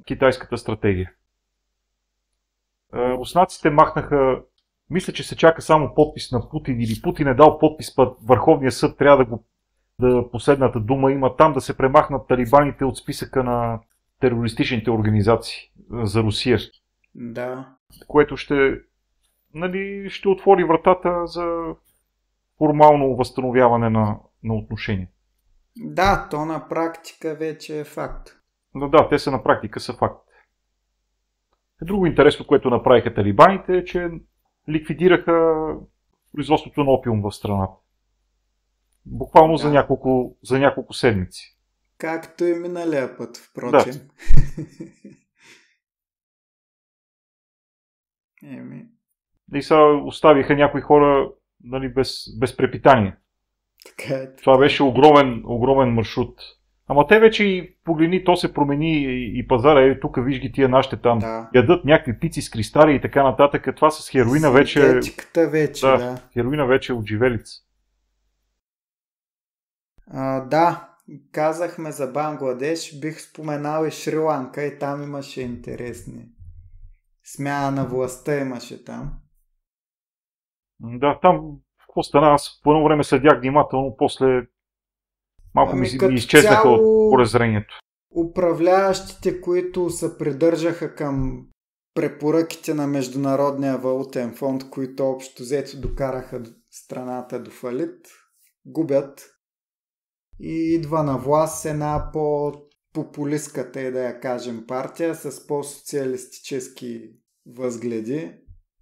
китайската стратегия. Руснаците махнаха, мисля, че се чака само подпис на Путин, или Путин е дал подпис, път Върховния съд трябва последната дума има там да се премахнат талибаните от списъка на терористичните организации за Русия. Да. Което ще отвори вратата за формално възстановяване на отношения. Да, то на практика вече е факт. Но да, те са на практика са факт. Друго интересно, което направиха талибаните, е, че ликвидираха производството на опиум в страната. Буквално за няколко седмици. Както и миналия път, впрочем. Да. И сега оставиха някои хора без препитание. Така. Това беше огромен маршрут. Ама те вече и погледни, то се промени и пазара. Тук виж ги тия нашите там. Да. Ядат някакви пици с кристали и така нататък. Това с хероина вече... Да. Хероина вече е от живелица. Да, казахме за Бангладеш. Бих споменал и Шри-Ланка и там имаше интересни. Смяна на властта имаше там. Да, там какво стана? Аз по едно време следях внимателно, после малко ми изчезнаха от презрението. Управляващите, които се придържаха към препоръките на Международния валутен фонд, които общо взето докараха страната до фалит, губят и идва на власт една по-популистка, да я кажем, партия с по-социалистически възгледи.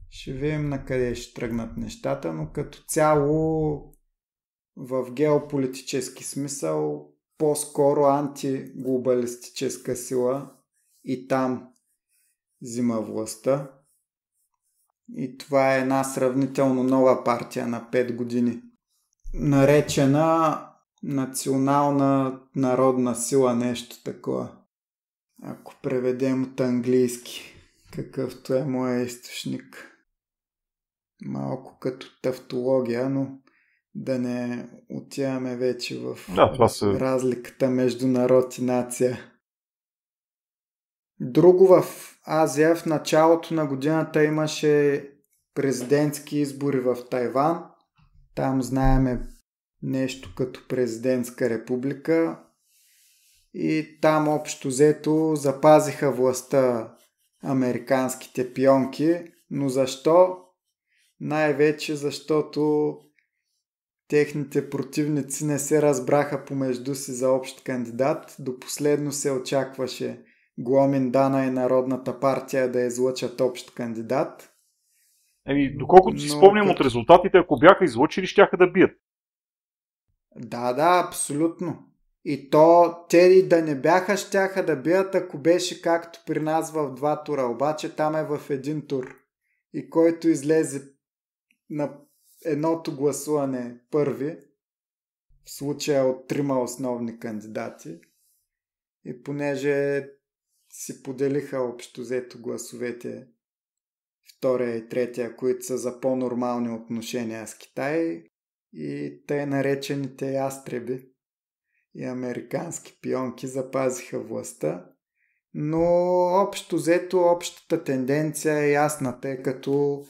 Ще видим на къде ще тръгнат нещата, но като цяло в геополитически смисъл по-скоро антиглобалистическа сила и там взима властта. И това е една сравнително нова партия на 5 години. Наречена Национална народна сила, нещо такова. ако преведем от английски, какъвто е моя източник. Малко като тавтология, но да не отиваме вече в разликата между народ и нация. Друго в Азия, в началото на годината имаше президентски избори в Тайван. Там знаеме нещо като президентска република. И там общо взето запазиха властта американските пионки. Но защо? Най-вече защото техните противници не се разбраха помежду си за общ кандидат. До последно се очакваше Гуоминдана и Народната партия да излъчат общ кандидат. Доколкото си спомням от резултатите, ако бяха излъчили, щяха да бият. Да, абсолютно. И то те да не бяха, щяха да бият, ако беше както при нас в 2 тура. Обаче там е в 1 тур. И който излезе на едното гласуване първи, в случая от 3 основни кандидати, и понеже си поделиха общо взето гласовете втория и третия, които са за по-нормални отношения с Китай, и тъй наречените ястреби и американски пионки запазиха властта. Но общо взето общата тенденция е ясна, тъй като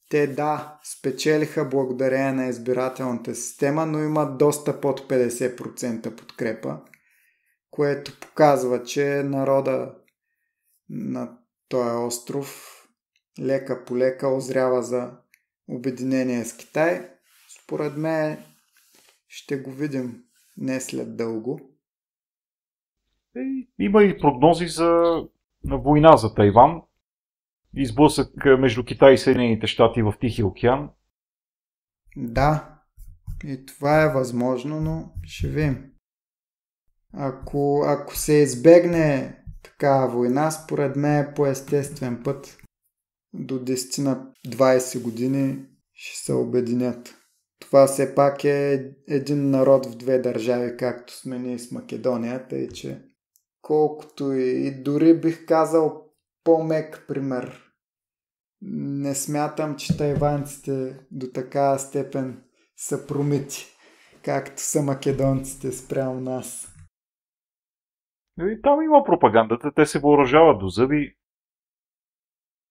те спечелиха благодарение на избирателната система, но имат доста под 50% подкрепа, което показва, че народа на този остров лека по лека озрява за обединение с Китай. Според мен ще го видим не след дълго. Има и прогнози за война за Тайван. Изблъсък между Китай и Съединените щати в Тихия океан. Да, и това е възможно, но ще видим. Ако се избегне такава война, според мен е по естествен път до 10 на 20 години ще се обединят. Това все пак е един народ в 2 държави, както сме ние с Македония, тъй че колкото и дори бих казал по-мек пример. Не смятам, че тайванците до такава степен са промити, както са македонците спрямо нас. И там има пропагандата, те се въоръжават до зъби.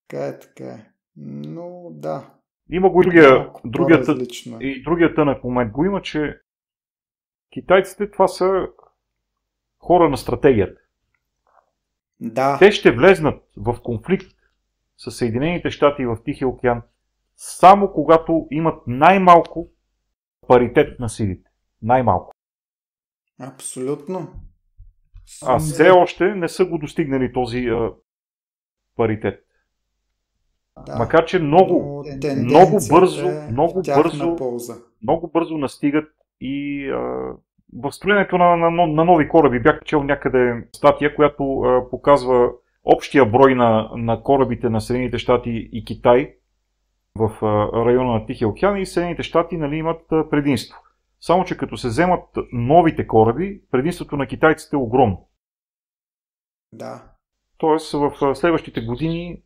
Така е. Но да. Има го другия тънък момент го има, че китайците това са хора на стратегията. Да. Те ще влезнат в конфликт с Съединените щати в Тихия океан само когато имат най-малко паритет на силите. Най-малко. Абсолютно. А все още не са го достигнали този паритет. Да. Макар че много бързо настигат и в строенето на нови кораби. Бях чел някъде статия, която показва общия брой на корабите на Съединените щати и Китай в района на Тихия океан, и Съединените щати имат предимство. Само че като се вземат новите кораби, предимството на китайците е огромно. Да. Тоест в следващите години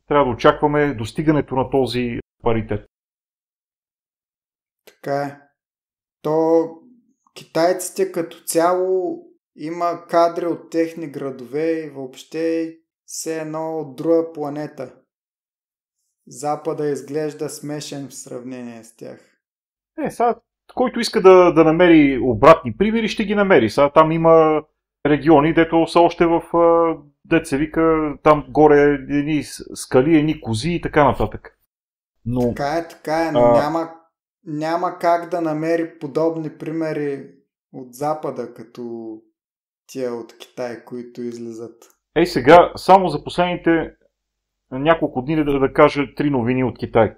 трябва да очакваме достигането на този паритет. Така е. То китайците като цяло има кадри от техни градове и въобще все едно от друга планета. Запада изглежда смешен в сравнение с тях. Сега, който иска да намери обратни примери, ще ги намери. Сега там има региони, дето са още в деца вика, там горе едни скали, едни кози и така нататък. Но, така е, но няма как да намери подобни примери от Запада, като тия от Китай, които излизат. Сега, само за последните няколко дни да кажа 3 новини от Китай.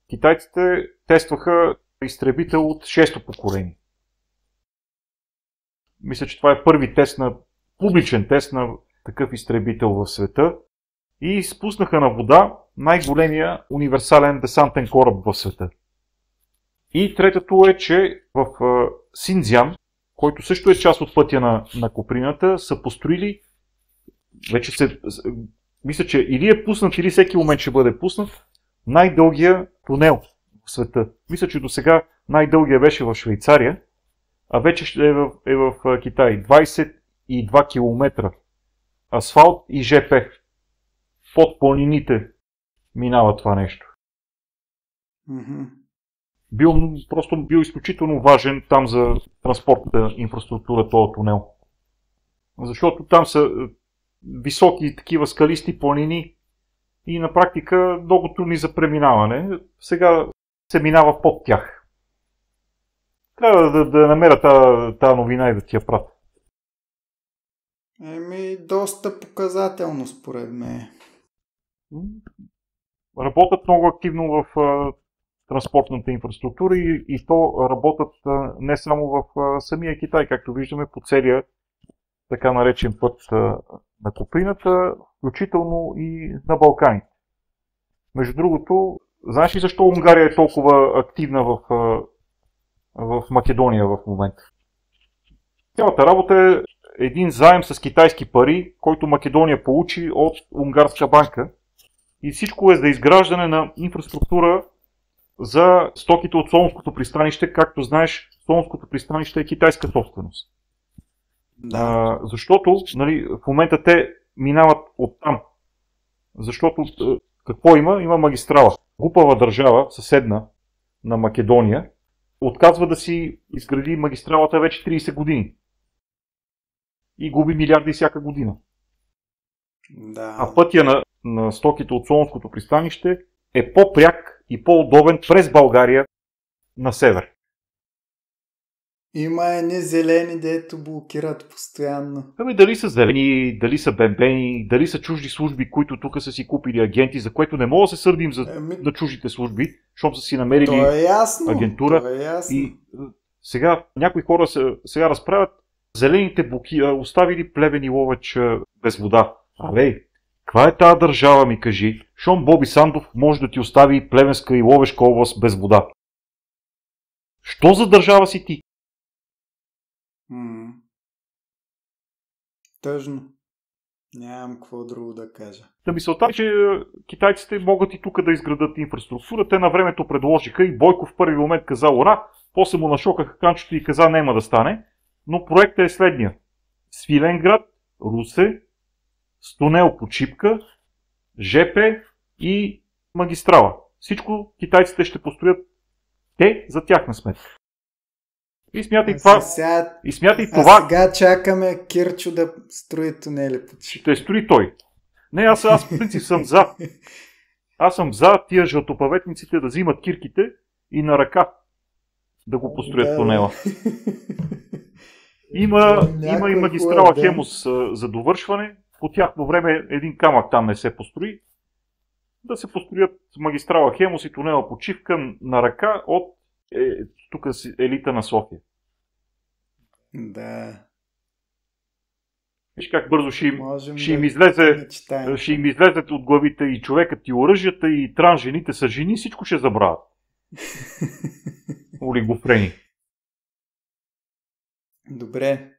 Китайците тестваха изтребител от 6-то поколение. Мисля, че това е първи публичен тест на такъв изтребител в света. И спуснаха на вода най-големия универсален десантен кораб в света. И третото е, че в Синдзян, който също е част от пътя на Куприната, са построили вече мисля, че или е пуснат, или всеки момент ще бъде пуснат най-дългия тунел в света. Мисля, че до сега най-дългия беше в Швейцария, а вече ще е в Китай. 22 км асфалт и ЖП. Под планините минава това нещо. Mm-hmm. Бил изключително важен там за транспортната инфраструктура този тунел. Защото там са високи такива скалисти планини и на практика много трудни за преминаване. Сега се минава под тях. Трябва да намеря тази новина и да ти я пратя. Доста показателно според мен. Работят много активно в транспортната инфраструктура и то работят не само в самия Китай, както виждаме по целия така наречен път на Куприната, включително и на Балканите. Между другото, знаеш ли защо Унгария е толкова активна в Македония в момента? Цялата работа е един заем с китайски пари, който Македония получи от Унгарска банка. И всичко е за изграждане на инфраструктура за стоките от Солунското пристанище. Както знаеш, Солунското пристанище е китайска собственост. Да. Защото в момента те минават оттам. Защото какво има? Има магистрала. Глупава държава, съседна на Македония, отказва да си изгради магистралата вече 30 години. И губи милиарди всяка година. Да. А пътя на стоките от Солунското пристанище е по-пряк и по-удобен през България на север. Има едни зелени, дето блокират постоянно. Дали са зелени, дали са бембени, дали са чужди служби, които тук са си купили агенти, за което не мога да се сърдим на чуждите служби, защото са си намерили агентура. То е ясно. И сега някои хора сега разправят зелените оставили Плевен и Ловеч без вода. Каква е тази държава, ми кажи? Щом Боби Сандов може да ти остави Плевенска и Ловешка област без вода? Що за държава си ти? Тъжно. Нямам какво друго да кажа. Да мисълта, че китайците могат и тук да изградат инфраструктура. Те на времето предложиха и Бойко в първи момент каза ура, после му нашокаха канчето и каза няма да стане. Но проектът е следния. Свиленград, Русе, с тунел по Чипка, ЖП и магистрала. Всичко китайците ще построят те за тяхна сметка. И смятай това. Сега чакаме Кирчо да строи тунели по Чипка. Ще строи той. Не, аз в принцип съм за. Аз съм за тия жълтопаветниците да взимат кирките и на ръка да го построят тунела. Има и магистрала Хемус за довършване. По тяхно време един камък там не се построи. Да се построят магистрала Хемус и тунела по Чивка на ръка от тук елита на София. Да. Виж как бързо ще им излезе от главите и човекът, и оръжията, и жените са жени, всичко ще забравят. Олигофрени. Добре.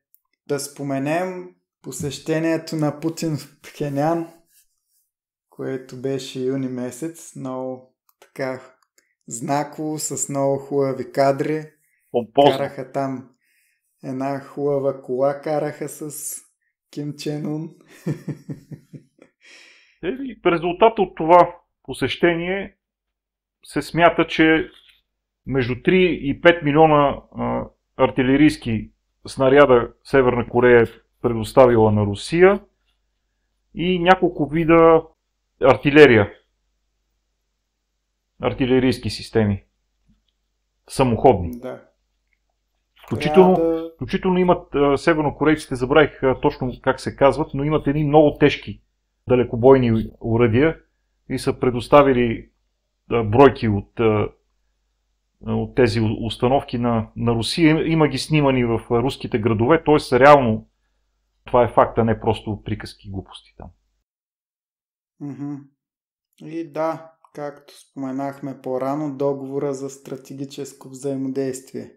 Да споменем посещението на Путин в Пхенян, което беше юни месец. Много така знаково, с много хубави кадри. Помпозно. Караха там една хубава кола, караха с Ким Чен Ун. В резултат от това посещение се смята, че между 3 и 5 милиона артилерийски снаряда Северна Корея е предоставила на Русия и няколко вида артилерия. Артилерийски системи. Самоходни. Да. Включително имат севернокорейците, забравих точно как се казват, но имат едни много тежки далекобойни оръдия и са предоставили бройки от тези установки на Русия. Има ги снимани в руските градове, т.е. реално това е факт, а не просто приказки и глупости там. И да, както споменахме по-рано, договора за стратегическо взаимодействие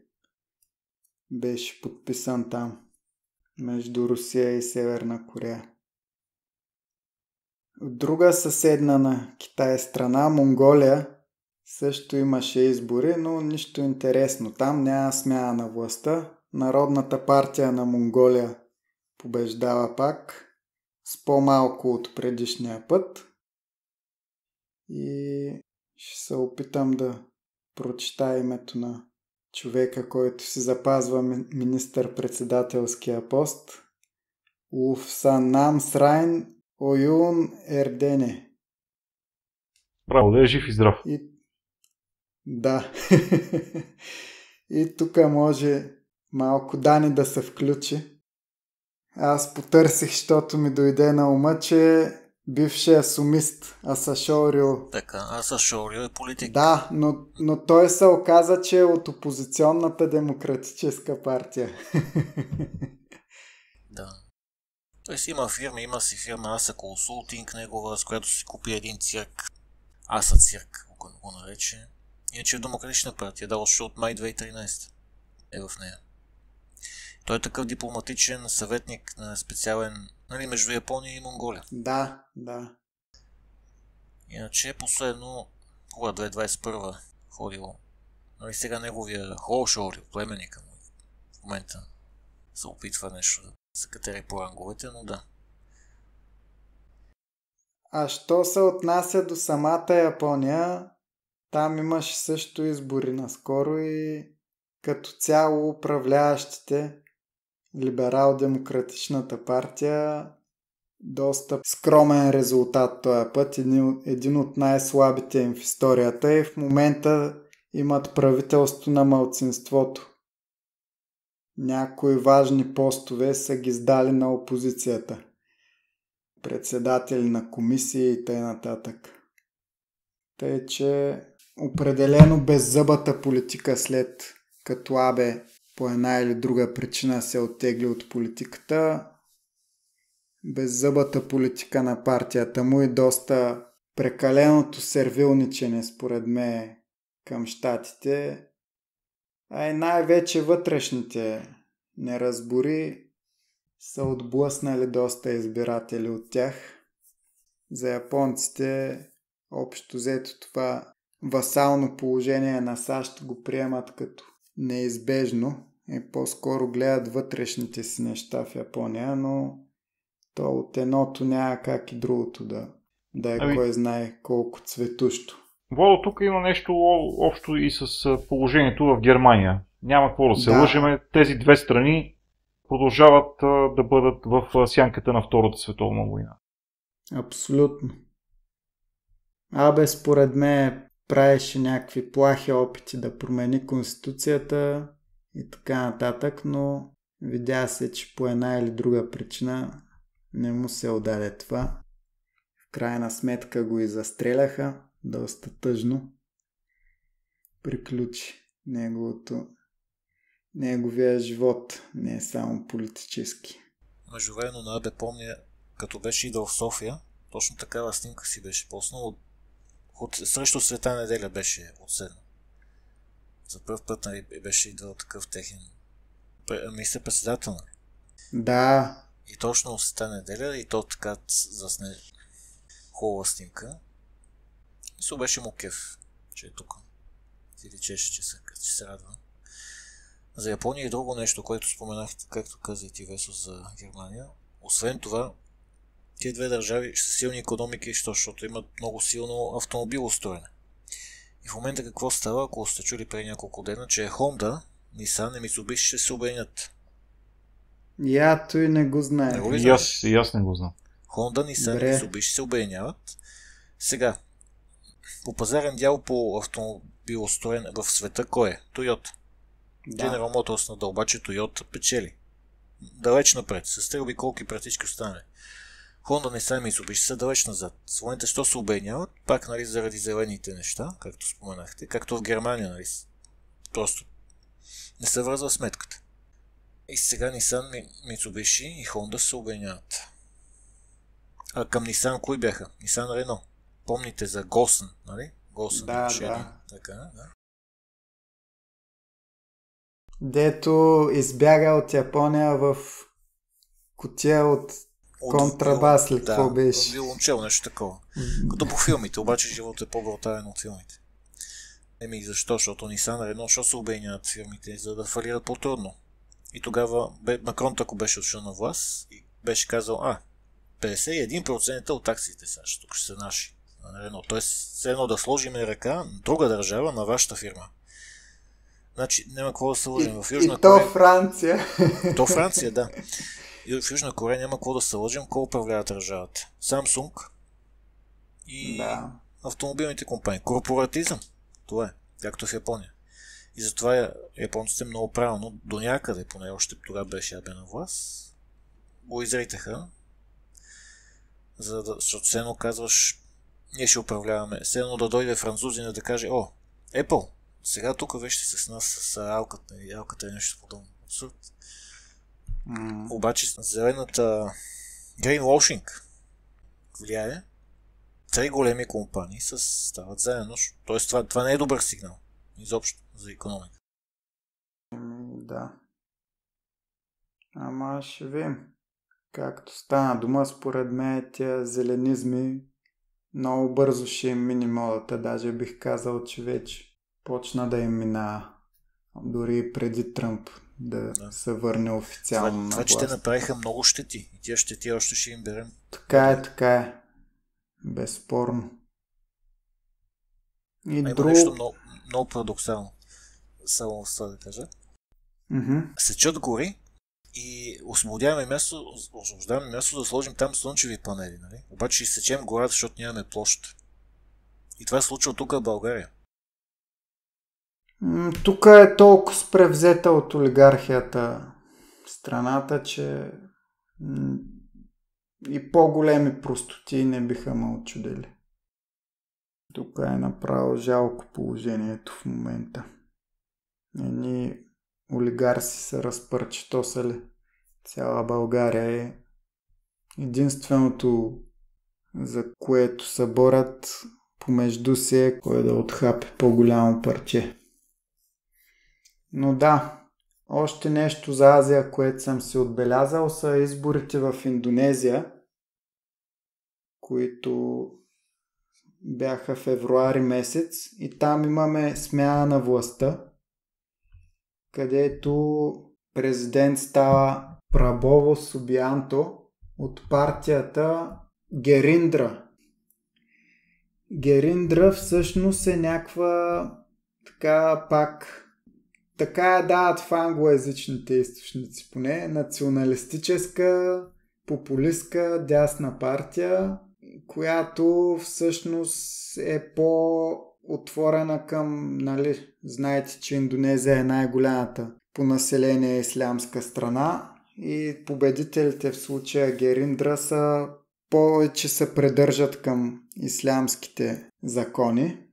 беше подписан там между Русия и Северна Корея. От друга съседна на Китай страна, Монголия, също имаше избори, но нищо интересно. Там няма смяна на властта. Народната партия на Монголия побеждава пак с по-малко от предишния път. И ще се опитам да прочита името на човека, който си запазва министър-председателския пост. Луфсанам Срайн Оюн Ердене. Браво, да е жив и здрав. Да. И тук може малко Дани да се включи. Аз потърсих, защото ми дойде на ума, че бившия сумист Асашорио. Така, Асашорио е политик. Да, но той се оказа, че е от опозиционната демократическа партия. Да. Той си има фирма, има си фирма Аса Консултинг негова, с която си купи един цирк. Аса цирк, го нарече. Иначе в Демократична партия, да, още от май 2013 е в нея. Той е такъв дипломатичен съветник на специален, нали, между Япония и Монголия. Да, да. Иначе последно, кога 2021 ходил, нали, сега неговия Холшорио, племенника му, в момента се опитва нещо да се катери по ранговете, но да. А що се отнася до самата Япония, там имаше също избори наскоро и като цяло управляващите, либерал-демократичната партия, доста скромен резултат този път, един от най-слабите им в историята и в момента имат правителство на малцинството. Някои важни постове са ги сдали на опозицията. Председатели на комисии и т.н. Тъй, че определено беззъбата политика след като Абе по една или друга причина се оттегли от политиката, беззъбата политика на партията му и доста прекаленото сервилничене според мен към щатите, а и най-вече вътрешните неразбори са отблъснали доста избиратели от тях. За японците общо взето това васално положение на САЩ го приемат като неизбежно и по-скоро гледат вътрешните си неща в Япония, но то от едното няма как и другото да е кой знае колко цветущо. Водо, тук има нещо общо и с положението в Германия. Няма какво да се лъжеме. Тези две страни продължават да бъдат в сянката на Втората световна война. Абсолютно. Абе, според мен правеше някакви плахи опити да промени конституцията и така нататък, но видя се, че по една или друга причина не му се отдаде това. В крайна сметка го и застреляха. Доста тъжно. Приключи неговия живот, не е само политически. Междувременно на Абе помня, като беше идвал в София, точно такава снимка си беше поснал. Срещу Света неделя беше отседнал. За първ път, нали, беше идвал такъв техен министър-председател. Да. И точно Света неделя, и то така засне хубава снимка. И се беше му кеф, че е тук. Ти речеше, че се радва. За Япония и друго нещо, което споменах, както каза и ти, Весо, за Германия. Освен това, тия две държави са силни икономики, защото имат много силно автомобилостроене. И в момента какво става, ако сте чули преди няколко дена, че Honda, Nissan и Mitsubishi ще се обединят. Той не го знае. И аз не го знам. Honda, Nissan и Mitsubishi се обединяват. Сега, по пазарен дял по автомобилостроен в света, кой е? Toyota. General Motors надълбаче, Toyota печели. Далеч напред. С стрелби колки практически останали. Honda, Nissan и Mitsubishi са далеч назад. В момента що се обединяват? Пак, нали, заради зелените неща, както споменахте. Както в Германия, нали. Просто не се връзва сметката. И сега Nissan, Mitsubishi и Honda се обединяват. А към Nissan кои бяха? Nissan Renault. Помните за Госън, нали? Госън. Да. Така, да. Дето избяга от Япония в кутия от Контрабас ли, какво беше? Виолончел, нещо такова. Като по филмите, обаче живота е по-брутален от филмите. Защо? Защото Nissan Renault, защо се обединяват фирмите, за да фалират по-трудно. И тогава Макрон, ако беше отшъл на власт, и беше казал, 51% от акциите САЩ, тук ще са наши. Тоест, все едно да сложим ръка на друга държава на вашата фирма. Значи, няма какво да се лъжим. В Южна Корея... то Франция. То Франция, да. И в Южна Корея няма какво да се лъжим, кой управлява държавата. Samsung и автомобилните компании. Корпоратизъм. Това е, както в Япония. И затова японците много правилно, до някъде, поне още тогава беше Абе на власт, го изритаха, защото все едно казваш, ние ще управляваме. Все едно да дойде французина да каже, Apple, сега тук вижте с нас с алката е нещо подобно. Абсурд. Обаче зелената greenwashing влияе. 3 големи компании стават заедно. Тоест това не е добър сигнал. Изобщо за икономика. Да. Ама ще видим. Както стана дума, според мен тия зеленизми много бързо ще им мини модата. Даже бих казал, че вече почна да им мина. Дори преди Тръмп да се върне официално на власт. Това, че те направиха много щети. И тия щети още ще им берем. Така е. Безспорно. Има нещо много парадоксално. Само с това да кажа. Сечат гори и освобождаваме място да сложим там слънчеви панели. Нали? Обаче изсечем гората, защото нямаме площ. И това се случва тук в България. Тук е толкова спревзета от олигархията страната, че и по-големи простоти не биха ме очудили. Тук е направо жалко положението в момента. Едни олигарси са разпърчетосали цяла България е единственото, за което се борят помежду си е кой да отхапе по-голямо парче. Но да, още нещо за Азия, което съм си отбелязал, са изборите в Индонезия, които бяха февруари месец и там имаме смяна на властта, където президент става Прабово Субианто от партията Гериндра. Гериндра всъщност е някаква така дават в англоязичните източници поне, националистическа, популистка, дясна партия, която всъщност е по-отворена към, знаете, че Индонезия е най-голямата по население ислямска страна и победителите в случая Гериндра повече се придържат към ислямските закони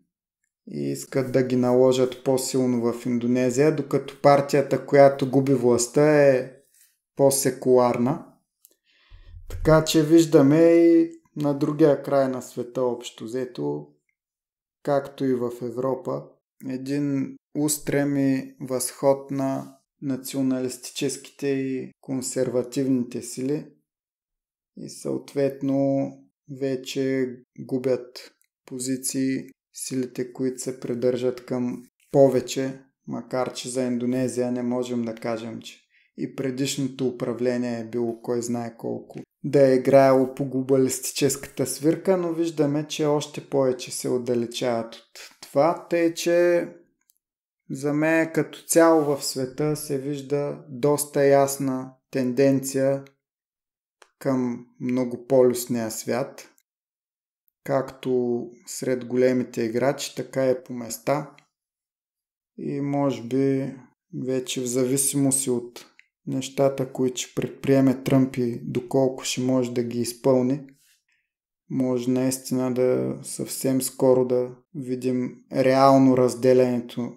и искат да ги наложат по-силно в Индонезия, докато партията, която губи властта, е по-секуларна. Така че виждаме и на другия край на света общо взето, както и в Европа, един устрем и възход на националистическите и консервативните сили и съответно вече губят позиции силите, които се придържат към повече, макар че за Индонезия не можем да кажем, че и предишното управление е било кой знае колко да е играело по глобалистическата свирка, но виждаме, че още повече се отдалечават от това, тъй че за мен като цяло в света се вижда доста ясна тенденция към многополюсния свят, както сред големите играчи, така и по места. И може би вече в зависимост от нещата, които ще предприеме Тръмп и доколко ще може да ги изпълни, може наистина да съвсем скоро да видим реално разделянето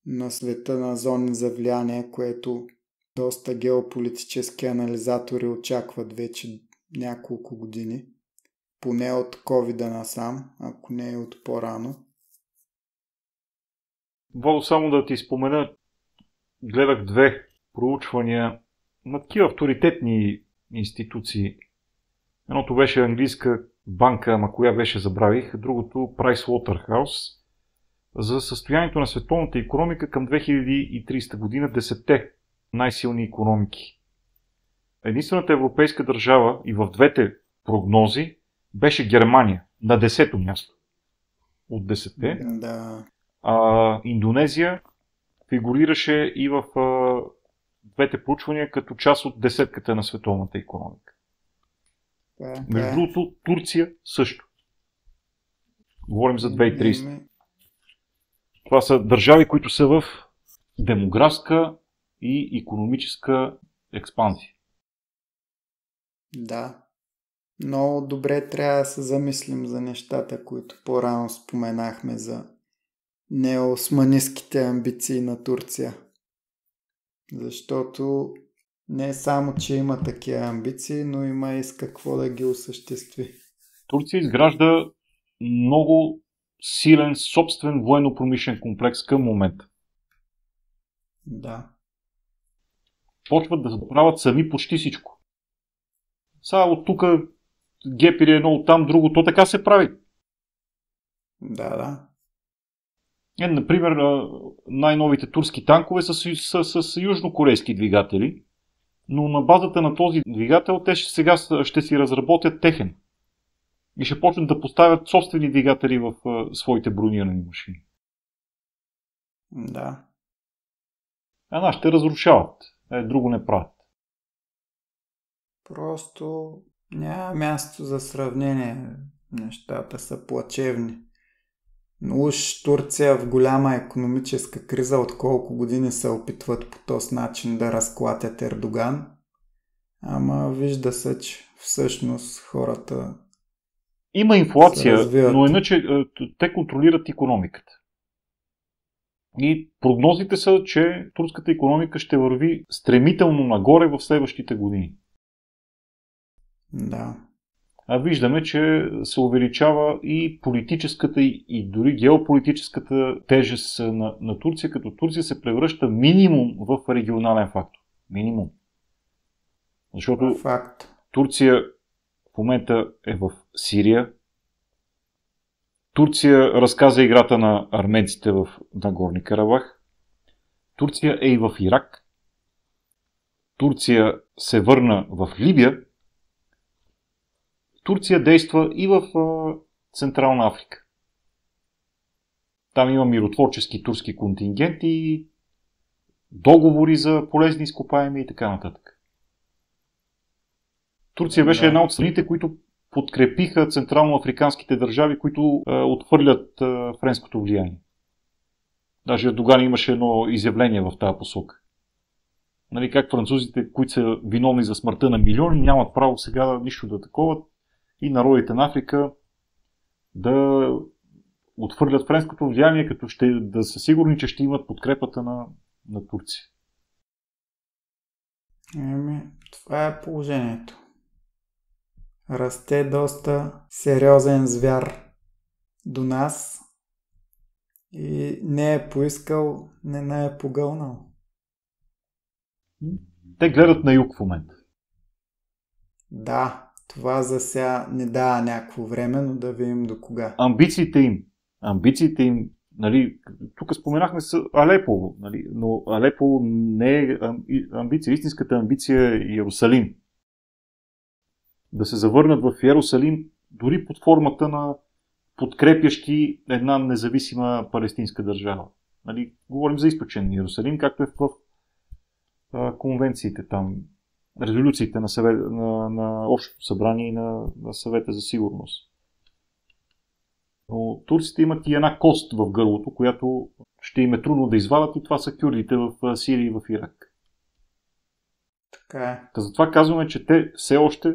на света на зони за влияние, което доста геополитически анализатори очакват вече няколко години. Поне от COVID-а насам, ако не и от по-рано. Водо, само да ти спомена, гледах 2 проучвания на такива авторитетни институции Едното беше английска банка, ама коя беше забравих, другото Pricewaterhouse, за състоянието на световната икономика към 2030 година, 10 най-силни икономики. Единствената европейска държава и в двете прогнози беше Германия на 10-то място от 10-те. Да. Индонезия фигурираше и в двете проучвания като част от десетката на световната икономика. Между другото, Турция също. Говорим за 2030. Това са държави, които са в демографска и икономическа експанзия. Да. Много добре трябва да се замислим за нещата, които по-рано споменахме за неосманистките амбиции на Турция. Защото не само, че има такива амбиции, но има и с какво да ги осъществи. Турция изгражда много силен собствен военно-промишлен комплекс към момента. Да. Почват да правят сами почти всичко. Сега от тук гепири едно, от там друго, то така се прави. Да. Например, най-новите турски танкове са с южнокорейски двигатели, но на базата на този двигател те сега ще си разработят техен и ще почнат да поставят собствени двигатели в своите бронирани машини. Да. Ще разрушават, друго не правят. Просто няма място за сравнение. Нещата са плачевни. Но уж Турция в голяма икономическа криза от колко години се опитват по този начин да разклатят Ердоган. Ама вижда се, че всъщност хората има инфлация, но иначе те контролират икономиката. И прогнозите са, че турската икономика ще върви стремително нагоре в следващите години. Да. А виждаме, че се увеличава и политическата и дори геополитическата тежест на Турция, като Турция се превръща минимум в регионален фактор. Минимум. Защото Турция в момента е в Сирия. Турция разказа играта на арменците в Нагорни Карабах. Турция е и в Ирак. Турция се върна в Либия. Турция действа и в Централна Африка. Там има миротворчески турски контингенти, договори за полезни изкопаеми и така нататък. Турция беше една от страните, които подкрепиха централноафриканските държави, които отхвърлят френското влияние. Даже Ердоган имаше едно изявление в тази посока. Нали, как французите, които са виновни за смъртта на милиони, нямат право сега нищо да таковат и народите на Африка да отхвърлят френското влияние, като да са сигурни, че ще имат подкрепата на Турция. Това е положението. Расте доста сериозен звяр до нас и не е поискал, не е погълнал. Те гледат на юг в момента. Да, това за сега не дава някакво време, но да видим до кога. Амбициите им, нали, тук споменахме с Алепо, нали, но Алепо не е амбиция. Истинската амбиция е Иерусалим. Да се завърнат в Иерусалим дори под формата на подкрепящи една независима палестинска държава. Нали, говорим за източен Иерусалим, както е в конвенциите там, резолюциите на Общото събрание и на Съвета за сигурност. Но турците имат и една кост в гърлото, която ще им е трудно да извадат, и това са кюрдите в Сирия и в Ирак. Така е. Затова казваме, че те все още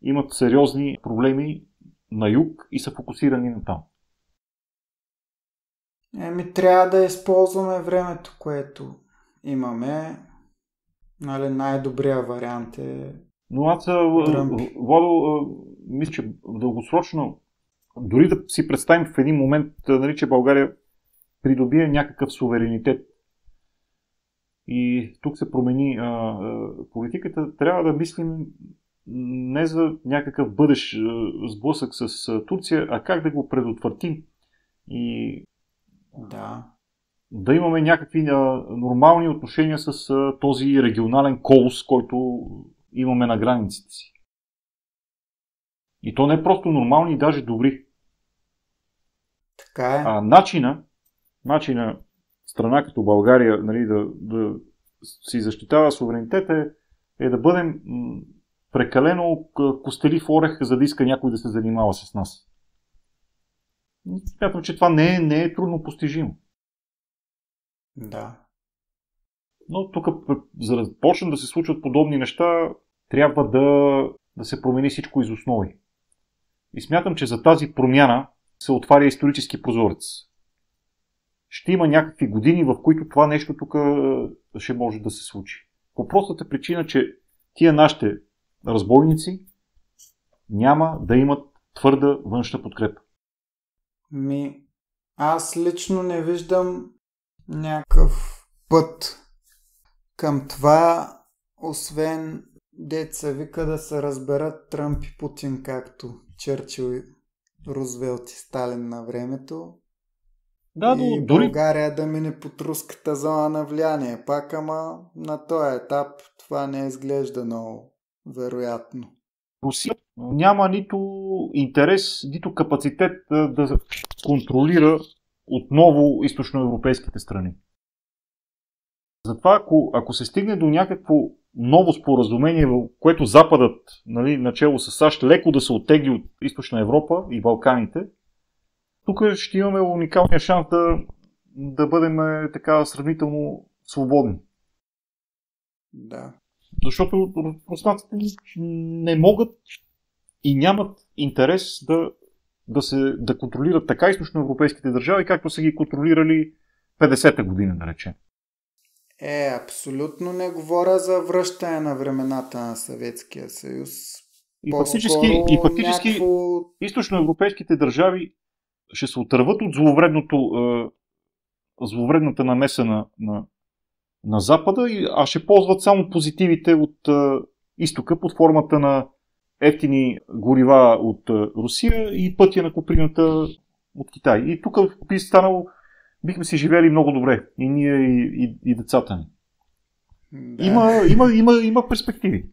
имат сериозни проблеми на юг и са фокусирани на там. Трябва да използваме времето, което имаме. Нали, най-добрият вариант е... Но аз, Владо, мисля, че дългосрочно, дори да си представим в един момент, нали, че България придобие някакъв суверенитет и тук се промени политиката, трябва да мислим не за някакъв бъдещ сблъсък с Турция, а как да го предотвратим и да имаме някакви нормални отношения с този регионален колос, който имаме на границите си. И то не е просто нормални, даже добри. Така е. А начина страна като България, нали, да си защитава суверенитета е да бъдем прекалено костелив орех, за да иска някой да се занимава с нас. Смятам, че това не е трудно постижимо. Да. Но тук, за да почнат да се случват подобни неща, трябва да се промени всичко из основи. И смятам, че за тази промяна се отваря исторически прозорец. Ще има някакви години, в които това нещо тук ще може да се случи. По простата причина, че тия нашите разбойници няма да имат твърда външна подкрепа. Аз лично не виждам някакъв път към това, освен деца вика да се разберат Тръмп и Путин, както Чърчил, Рузвелт и Сталин на времето. Да, и България да мине под руската зона на влияние. Пак, ама на този етап това не изглежда много вероятно. Русия няма нито интерес, нито капацитет да контролира отново източноевропейските страни. Затова, ако се стигне до някакво ново споразумение, в което Западът, нали, начело с САЩ, леко да се оттегли от Източна Европа и Балканите, тук ще имаме уникалния шанс да бъдем така сравнително свободни. Да. Защото руснаците не могат и нямат интерес да контролират така източноевропейските държави, както са ги контролирали 50-та година, да речем. Абсолютно не говоря за връщане на времената на Съветския съюз. И фактически източноевропейските държави ще се отърват от зловредната намеса на Запада, а ще ползват само позитивите от изтока под формата на евтини горива от Русия и пътя на коприната от Китай. И тук би станало, бихме си живели много добре. И ние, и децата ни. Да. Има перспективи.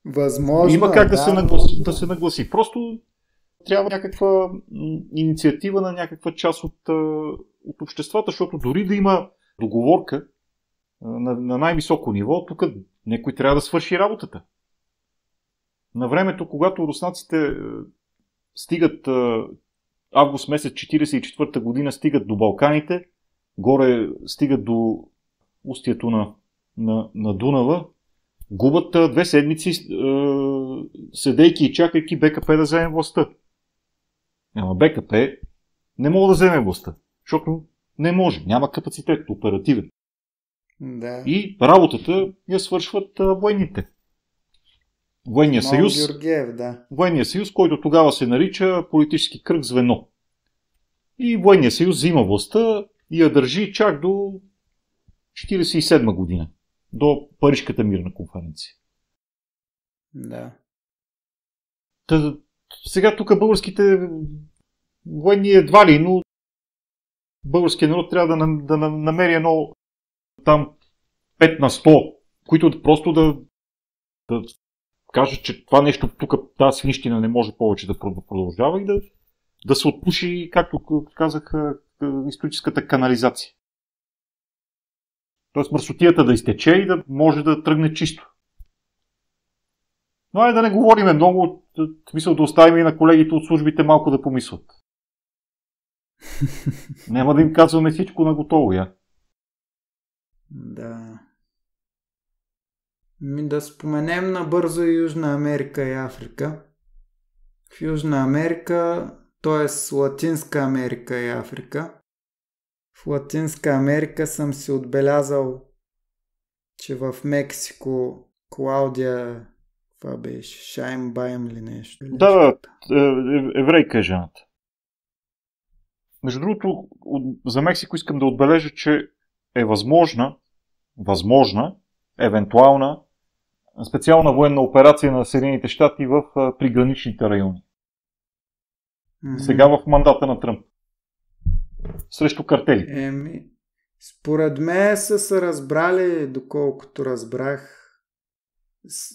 Възможно. Има как да се нагласи. Просто трябва някаква инициатива на някаква част от обществата, защото дори да има договорка на най-високо ниво, тук някой трябва да свърши работата. На времето, когато руснаците стигат август месец 1944 година, стигат до Балканите, горе стигат до устието на Дунава, губят 2 седмици, седейки и чакайки БКП да вземе властта. Ама БКП не мога да вземе властта, защото не може, няма капацитет оперативен. Да. И работата я свършват военните. Военния съюз, Георгиев, да. Военния съюз, който тогава се нарича политически кръг звено. И Военния съюз взима властта и я държи чак до 1947 година. До Парижката мирна конференция. Да. Сега тук българските военни едва ли, но българският народ трябва да намери едно там 5 на 100, които просто да кажат, че това нещо тук, тази свинщина не може повече да продължава и да се отпуши, както казах, историческата канализация. Тоест мърсотията да изтече и да може да тръгне чисто. Но да не говориме много, в смисъл да оставим и на колегите от службите малко да помислят. Няма да им казваме всичко на готово, я. Да. Да споменем набързо и Южна Америка и Африка. В Южна Америка, т.е. Латинска Америка и Африка. В Латинска Америка съм си отбелязал, че в Мексико Клаудия, това беше Шайнбайм или нещо. Да, еврейка е жената. Между другото, за Мексико искам да отбележа, че е възможна, евентуална специална военна операция на Съединените щати в приграничните райони. Сега в мандата на Тръмп. Срещу картели. Според мен са се разбрали, доколкото разбрах,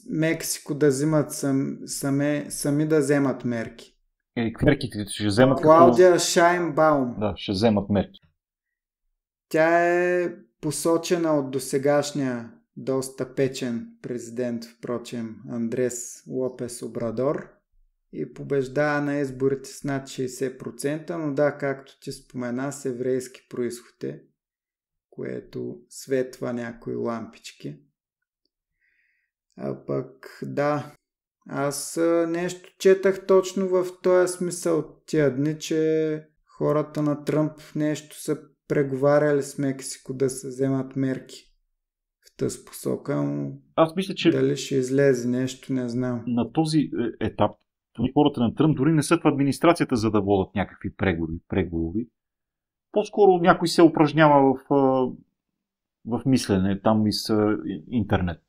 Мексико да взимат сами да вземат мерки. Мерките ще вземат Клаудия Шайнбаум. Да, ще вземат мерки. Тя е посочена от досегашния доста печен президент, впрочем, Андрес Лопес Обрадор и побеждава на изборите с над 60%, но да, както ти спомена, с еврейски произход е, което светва някои лампички. А пък да, аз нещо четах точно в този смисъл тия дни, че хората на Тръмп нещо са преговаряли с Мексико да се вземат мерки в тази посока, но аз мисля, че дали ще излезе нещо, не знам. На този етап хората на Тръмп дори не са в администрацията, за да водят някакви преговори. По-скоро някой се упражнява в мислене там и с интернет.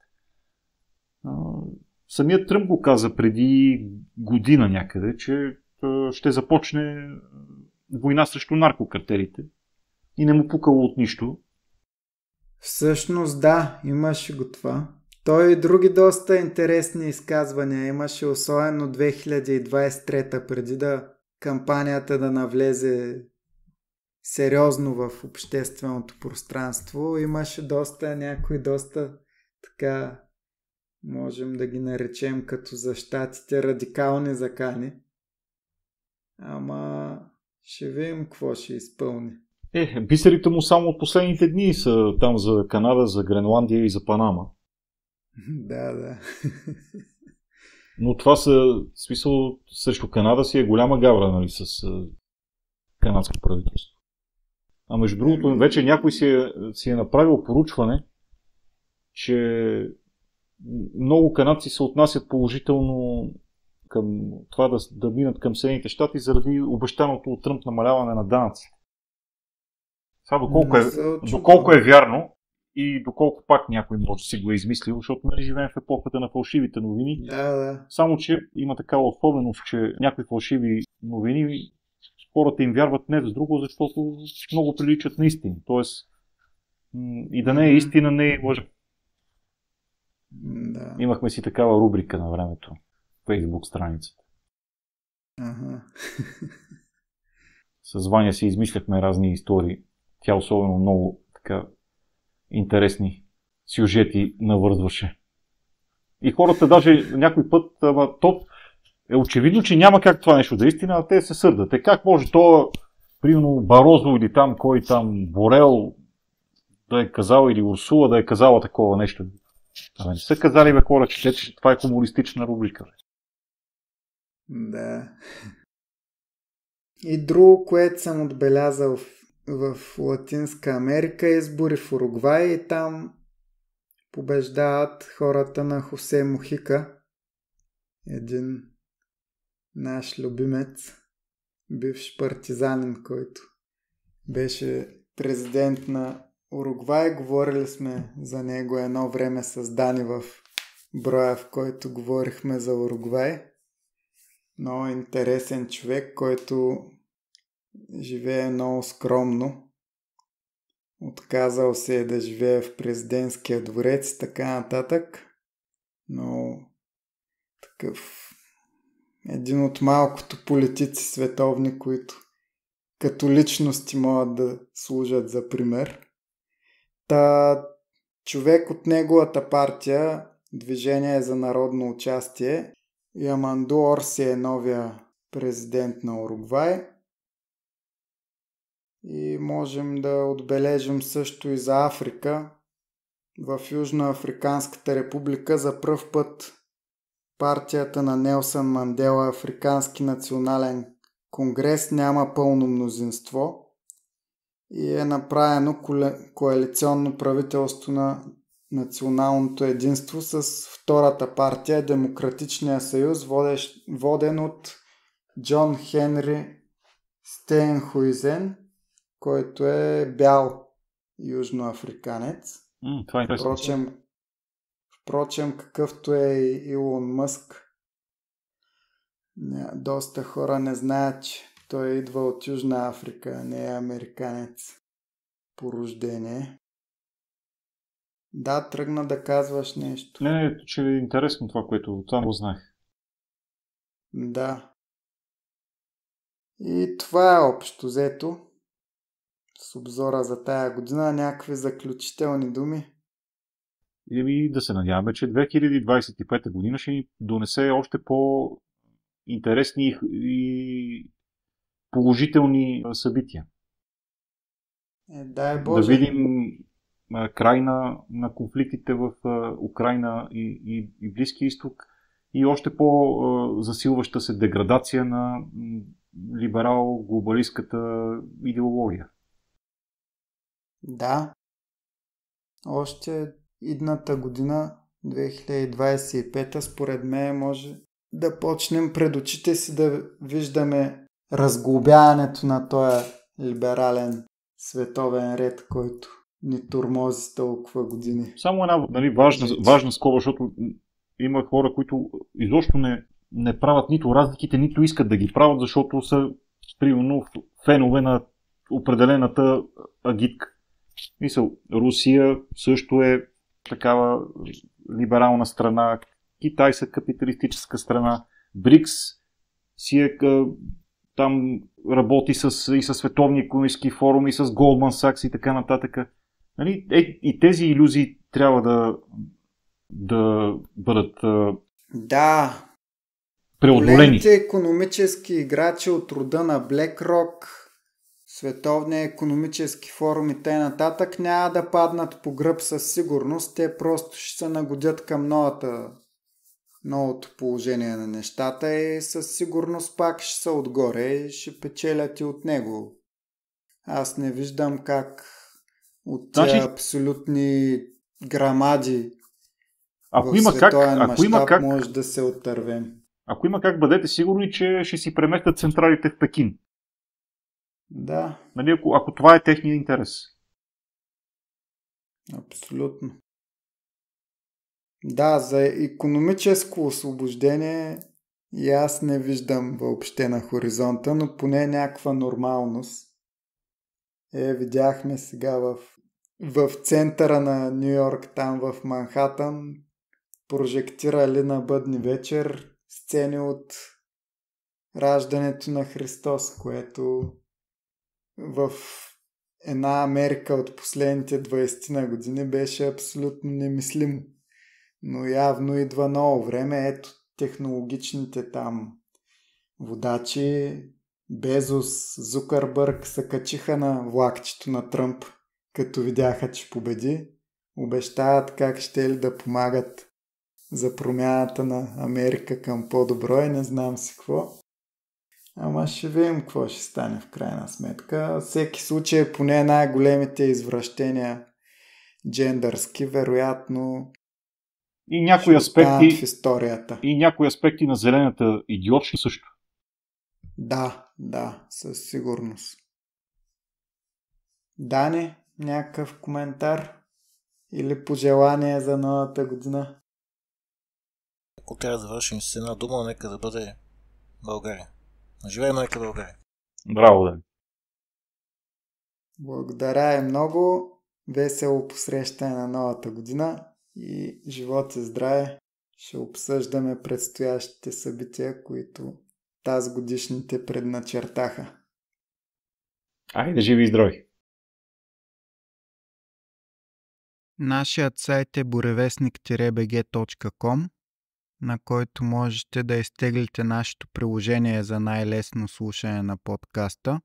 Самият Тръмп го каза преди година някъде, че ще започне война срещу наркокартелите и не му пукало от нищо. Всъщност да, имаше го това. Той и други доста интересни изказвания имаше, особено 2023, преди да кампанията да навлезе сериозно в общественото пространство. Имаше някои доста така, можем да ги наречем като за щатите, радикални закани. Ама ще видим какво ще изпълни. Бисерите му само от последните дни са там за Канада, за Гренландия и за Панама. Да. Но това са, смисъл, срещу Канада си е голяма гавра, нали, с канадско правителство. А между другото, вече някой си е направил поручване, че много канадци се отнасят положително към това да минат към Съединените щати заради обещаното от Тръмп намаляване на данъци. Сега доколко е вярно и доколко пак някой може да си го е измислил, защото нали живеем в епохата на фалшивите новини. Да. Само, че има такава особеност, че някои фалшиви новини хората им вярват не за друго, защото много приличат на истини. Тоест и да не е истина, не е лъжа. Да. Имахме си такава рубрика на времето. Фейсбук страницата. Ага. С Ваня си измисляхме разни истории. Тя особено много така интересни сюжети навързваше. И хората даже някой път, то е очевидно, че няма как това нещо да е истина, а те се сърдат. Как може то, примерно Барозо или там, кой там, Борел да е казал, или Урсула да е казала такова нещо. Не са казали хора, че това е хумористична рубрика. Да. И друго, което съм отбелязал в Латинска Америка, избори в Уругвай и там побеждават хората на Хосе Мухика, един наш любимец, бивш партизанин, който беше президент на Уругвай. Говорили сме за него едно време с Дани в броя, в който говорихме за Уругвай. Много интересен човек, който живее много скромно. Отказал се е да живее в президентския дворец и така нататък. Но такъв един от малкото политици световни, които като личности могат да служат за пример. Човек от неговата партия, Движение за народно участие, Яманду Орси е новия президент на Уругвай. И можем да отбележим също и за Африка. В Южноафриканската република за пръв път партията на Нелсън Мандела, Африкански национален конгрес, няма пълно мнозинство и е направено коалиционно правителство на националното единство с втората партия, Демократичния съюз, воден от Джон Хенри Стейнхуизен, който е бял южноафриканец. Това е Впрочем, какъвто е и Илон Мъск, доста хора не знаят, че той идва от Южна Африка, не е американец по рождение. Да, тръгна да казваш нещо. Не, че е интересно това, което там го знаех. Да. И това е общо взето с обзора за тая година. Някакви заключителни думи. И да се надяваме, че 2025 година ще ни донесе още по-интересни и положителни събития. Дай Боже. Да видим край на конфликтите в Украйна и Близки изток и още по-засилваща се деградация на либерал-глобалистката идеология. Да. Още идната година, 2025, според мен може да почнем пред очите си да виждаме разглобяването на този либерален световен ред, който ни тормози с толкова години. Само една важна скоба, защото има хора, които изобщо не правят нито разликите, нито искат да ги правят, защото са примерно фенове на определената агитка. Мисъл, Русия също е такава либерална страна, Китай са капиталистическа страна, БРИКС си е там работи и с Световния икономически форум, и с Goldman Sachs и така нататък. Нали? И тези илюзии трябва да бъдат преодолени. Големите икономически играчи от рода на BlackRock, Световния икономически форум и т.н. няма да паднат по гръб със сигурност. Те просто ще се нагодят към новото положение на нещата и със сигурност пак ще са отгоре и ще печелят и от него. Аз не виждам как от тези абсолютни грамади в световен мащаб може да се отървем. Ако има как, бъдете сигурни, че ще си преместят централите в Пекин. Да. Нали, ако това е техния интерес. Абсолютно. Да, за икономическо освобождение и аз не виждам въобще на хоризонта, но поне някаква нормалност. Видяхме сега в центъра на Ню Йорк, там в Манхатън, прожектирали на бъдни вечер сцени от раждането на Христос, което в една Америка от последните 20 на години беше абсолютно немислимо. Но явно идва ново време. Ето технологичните там водачи, Безос, Зукърбърг се качиха на влакчето на Тръмп, като видяха, че победи. Обещават как ще ли да помагат за промяната на Америка към по-добро и не знам си какво. Ама ще видим какво ще стане в крайна сметка. Всеки случай, поне най-големите извращения джендърски, вероятно и някои аспекти в историята. И някои аспекти на зелената идиотщина също. Да, със сигурност. Дани, някакъв коментар или пожелание за новата година? Ако трябва да завършим с една дума, нека да бъде България. Живее майка България. Браво, Дани. Благодаря и много. Весело посрещане на новата година и живот и здраве. Ще обсъждаме предстоящите събития, които тази годишните предначертаха. Айде, живи и здрави! Нашият сайт е burevestnik-bg.com, на който можете да изтеглите нашето приложение за най-лесно слушане на подкаста,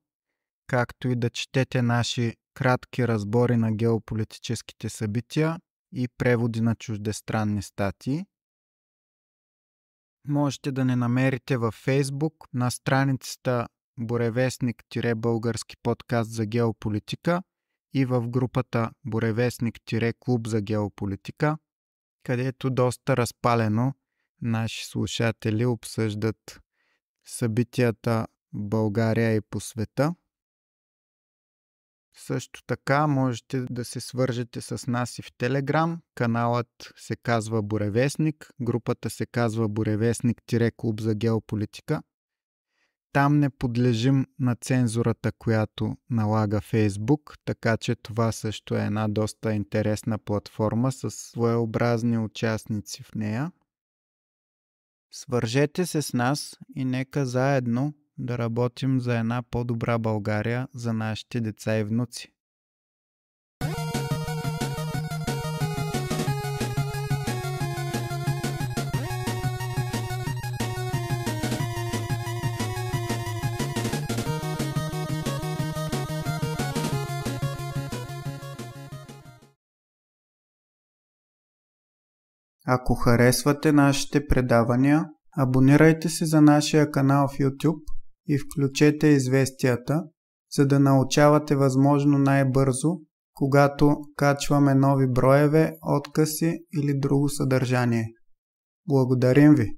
както и да четете наши кратки разбори на геополитическите събития и преводи на чуждестранни статии. Можете да не намерите във Facebook на страницата Буревестник-български подкаст за геополитика и в групата Буревестник-клуб за геополитика, където доста разпалено наши слушатели обсъждат събитията в България и по света. Също така можете да се свържете с нас и в Телеграм. Каналът се казва Буревестник, групата се казва Буревестник-клуб за геополитика. Там не подлежим на цензурата, която налага Фейсбук, така че това също е една доста интересна платформа с своеобразни участници в нея. Свържете се с нас и нека заедно да работим за една по-добра България за нашите деца и внуци. Ако харесвате нашите предавания, абонирайте се за нашия канал в YouTube и включете известията, за да научавате възможно най-бързо, когато качваме нови броеве, откъси или друго съдържание. Благодарим ви!